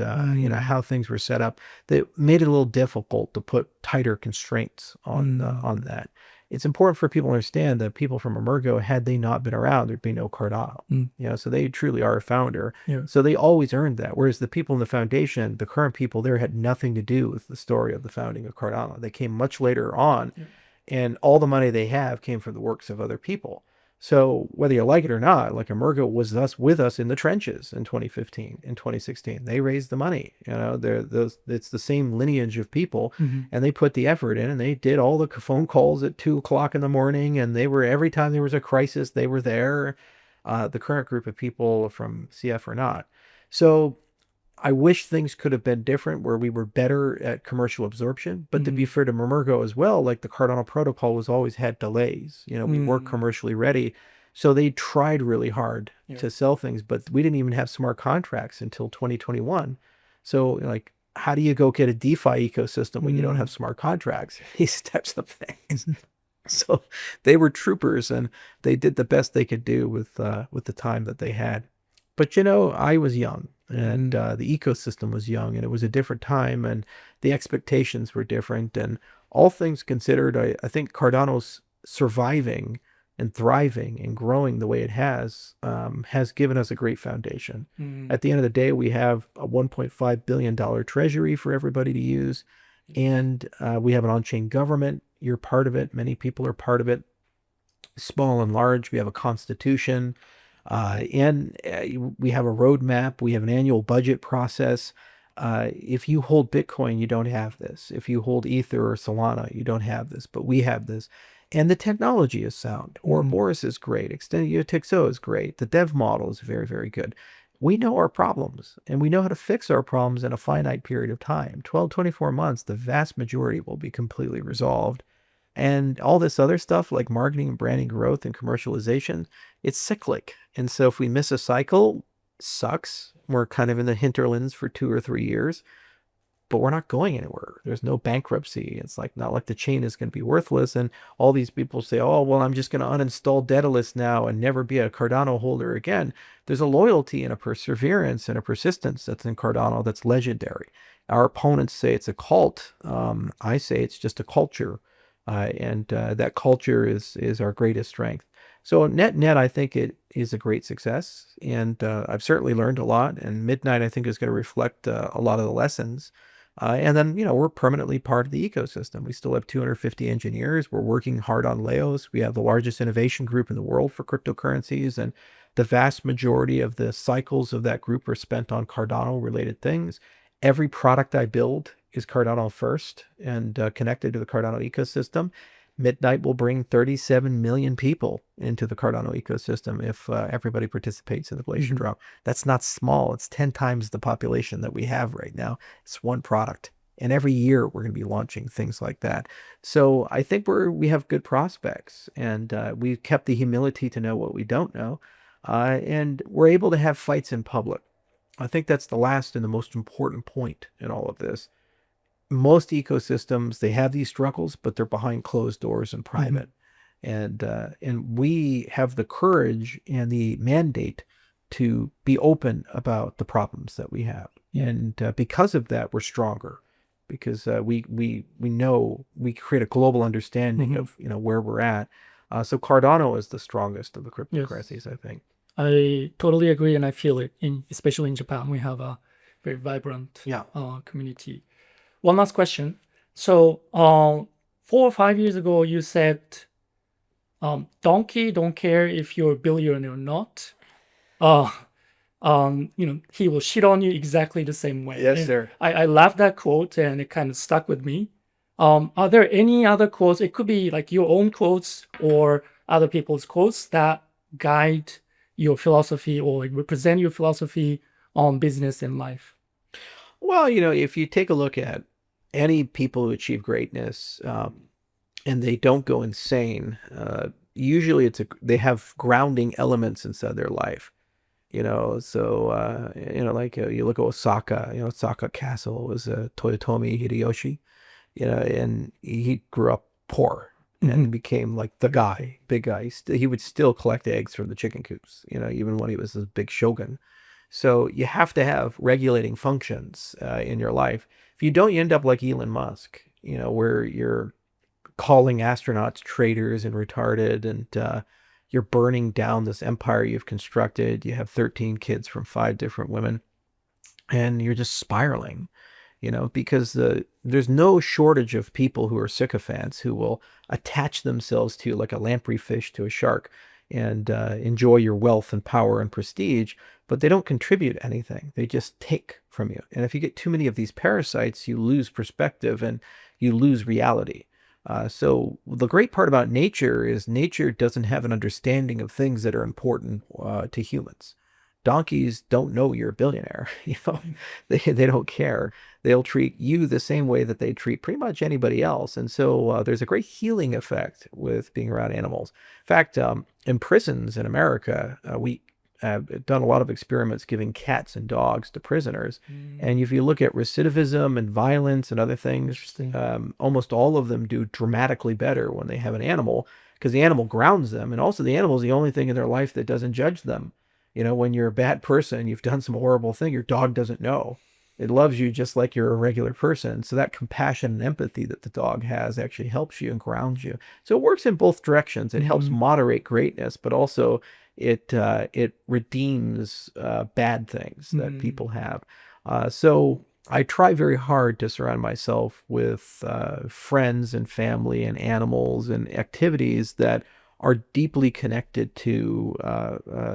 how things were set up that made it a little difficult to put tighter constraints on that. It's important for people to understand that people from Emergo, had they not been around, there'd be no Cardano. So they truly are a founder. So they always earned that. Whereas the people in the foundation, the current people there, had nothing to do with the story of the founding of Cardano. They came much later on. And all the money they have came from the works of other people. So whether you like it or not, like Emergo was with us in the trenches in 2015, in 2016. They raised the money. It's the same lineage of people, and they put the effort in, and they did all the phone calls at 2:00 in the morning, and they were, every time there was a crisis, they were there. The current group of people from CF are not. So I wish things could have been different, where we were better at commercial absorption. But to be fair to Emergo as well, like the Cardano protocol was always had delays. We weren't commercially ready. So they tried really hard to sell things, but we didn't even have smart contracts until 2021. So like how do you go get a DeFi ecosystem when you don't Mm. have smart contracts? These types of things. So they were troopers, and they did the best they could do with the time that they had. But I was young, and the ecosystem was young, and it was a different time, and the expectations were different. And all things considered, I think Cardano's surviving and thriving and growing the way it has given us a great foundation. Mm. At the end of the day, we have a $1.5 billion treasury for everybody to use, and we have an on-chain government. You're part of it. Many people are part of it, small and large. We have a constitution, and we have a roadmap. We have an annual budget process. If you hold Bitcoin, you don't have this. If you hold Ether or Solana, you don't have this, but we have this. And the technology is sound. Ouroboros is great. Extended UTXO is great. The dev model is very, very good. We know our problems, and we know how to fix our problems in a finite period of time. 12, 24 months, the vast majority will be completely resolved. And all this other stuff like marketing and branding growth and commercialization, it's cyclic. And so if we miss a cycle, sucks. We're kind of in the hinterlands for 2 or 3 years, but we're not going anywhere. There's no bankruptcy. It's like not like the chain is going to be worthless. And all these people say, oh, well, I'm just going to uninstall Daedalus now and never be a Cardano holder again. There's a loyalty and a perseverance and a persistence that's in Cardano that's legendary. Our opponents say it's a cult. I say it's just a culture. And that culture is our greatest strength. So net, I think it is a great success. And I've certainly learned a lot. And Midnight, I think, is going to reflect a lot of the lessons. And then, we're permanently part of the ecosystem. We still have 250 engineers. We're working hard on Laos. We have the largest innovation group in the world for cryptocurrencies. And the vast majority of the cycles of that group are spent on Cardano related things. Every product I build is Cardano first and connected to the Cardano ecosystem. Midnight will bring 37 million people into the Cardano ecosystem if everybody participates in the Glacier Drop. That's not small. It's 10 times the population that we have right now. It's one product. And every year we're going to be launching things like that. So I think we have good prospects, and we've kept the humility to know what we don't know. And we're able to have fights in public. I think that's the last and the most important point in all of this. Most ecosystems, they have these struggles, but they're behind closed doors and private. And we have the courage and the mandate to be open about the problems that we have. And because of that, we're stronger, because we know we create a global understanding of where we're at. So Cardano is the strongest of the cryptocurrencies, I think. I totally agree, and I feel it. Especially in Japan, we have a very vibrant community. One last question. So 4 or 5 years ago, you said, donkey don't care if you're a billionaire or not. He will shit on you exactly the same way. Yes, sir. I love that quote, and it kind of stuck with me. Are there any other quotes? It could be like your own quotes or other people's quotes that guide your philosophy or like represent your philosophy on business and life. Well, if you take a look at any people who achieve greatness, and they don't go insane, usually they have grounding elements inside their life. So like you look at Osaka. Osaka Castle was Toyotomi Hideyoshi, and he grew up poor and became like the guy, big guy. He would still collect eggs from the chicken coops, even when he was a big shogun. So you have to have regulating functions in your life. If you don't, you end up like Elon Musk, where you're calling astronauts traitors and retarded, and you're burning down this empire you've constructed. You have 13 kids from 5 different women, and you're just spiraling, because there's no shortage of people who are sycophants who will attach themselves to you like a lamprey fish to a shark and enjoy your wealth and power and prestige, but they don't contribute anything. They just take from you. And if you get too many of these parasites, you lose perspective and you lose reality. So the great part about nature is nature doesn't have an understanding of things that are important to humans. Donkeys don't know you're a billionaire. They don't care. They'll treat you the same way that they treat pretty much anybody else. And so there's a great healing effect with being around animals. In fact, in prisons in America, done a lot of experiments giving cats and dogs to prisoners. And if you look at recidivism and violence and other things, almost all of them do dramatically better when they have an animal, because the animal grounds them. And also the animal is the only thing in their life that doesn't judge them. When you're a bad person, you've done some horrible thing, your dog doesn't know. It loves you just like you're a regular person. So that compassion and empathy that the dog has actually helps you and grounds you. So it works in both directions. It helps moderate greatness, but also it redeems bad things that people have. So I try very hard to surround myself with friends and family and animals and activities that are deeply connected to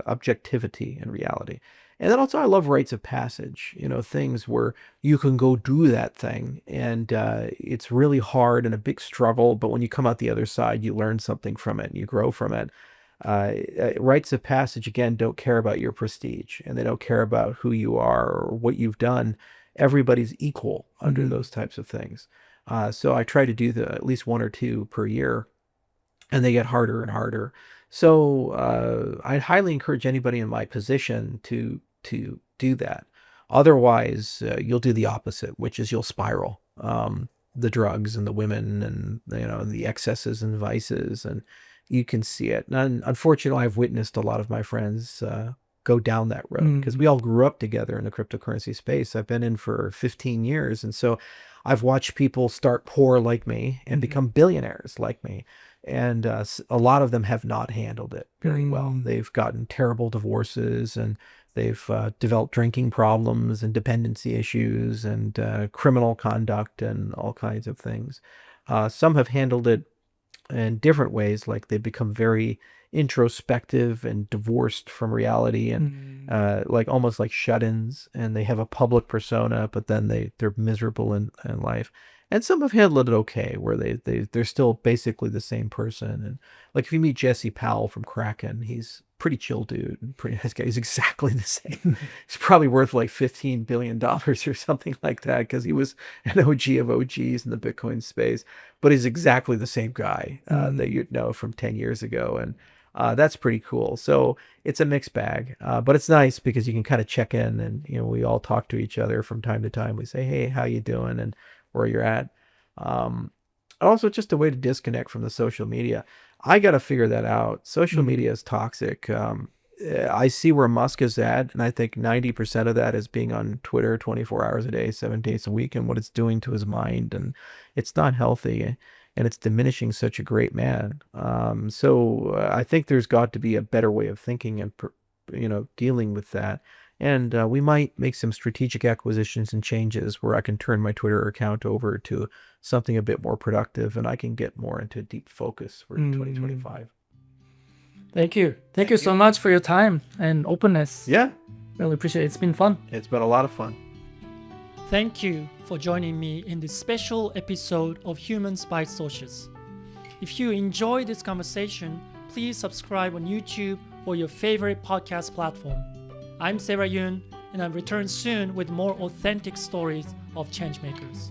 objectivity and reality. And then also I love rites of passage, things where you can go do that thing and it's really hard and a big struggle, but when you come out the other side, you learn something from it and you grow from it. Rites of passage, again, don't care about your prestige and they don't care about who you are or what you've done. Everybody's equal under those types of things. So I try to do at least one or two per year, and they get harder and harder. So I'd highly encourage anybody in my position to do that. Otherwise, you'll do the opposite, which is you'll spiral. The drugs and the women and the excesses and vices, and you can see it. And unfortunately, I've witnessed a lot of my friends go down that road because we all grew up together in the cryptocurrency space. I've been in for 15 years, and so I've watched people start poor like me and become billionaires like me. And a lot of them have not handled it very well. They've gotten terrible divorces, and they've developed drinking problems and dependency issues and criminal conduct and all kinds of things. Some have handled it in different ways, like they've become very introspective and divorced from reality and like almost like shut-ins, and they have a public persona, but then they're miserable in life. And some have handled it okay, where they're still basically the same person. And like if you meet Jesse Powell from Kraken, he's pretty chill dude, and pretty nice guy. He's exactly the same. He's probably worth like $15 billion or something like that, because he was an OG of OGs in the Bitcoin space. But he's exactly the same guy that you'd know from 10 years ago. And that's pretty cool. So it's a mixed bag, but it's nice because you can kind of check in, and we all talk to each other from time to time. We say, hey, how you doing, and where you're at. Also, just a way to disconnect from the social media. I got to figure that out. Social media is toxic. I see where Musk is at, and I think 90% of that is being on Twitter 24 hours a day, 7 days a week, and what it's doing to his mind. And it's not healthy, and it's diminishing such a great man. So I think there's got to be a better way of thinking and dealing with that. And we might make some strategic acquisitions and changes where I can turn my Twitter account over to something a bit more productive, and I can get more into deep focus for 2025. Thank you. Thank you so much for your time and openness. Yeah. Really appreciate it. It's been fun. It's been a lot of fun. Thank you for joining me in this special episode of Humans by Socious. If you enjoyed this conversation, please subscribe on YouTube or your favorite podcast platform. I'm Sarah Yoon, and I'll return soon with more authentic stories of changemakers.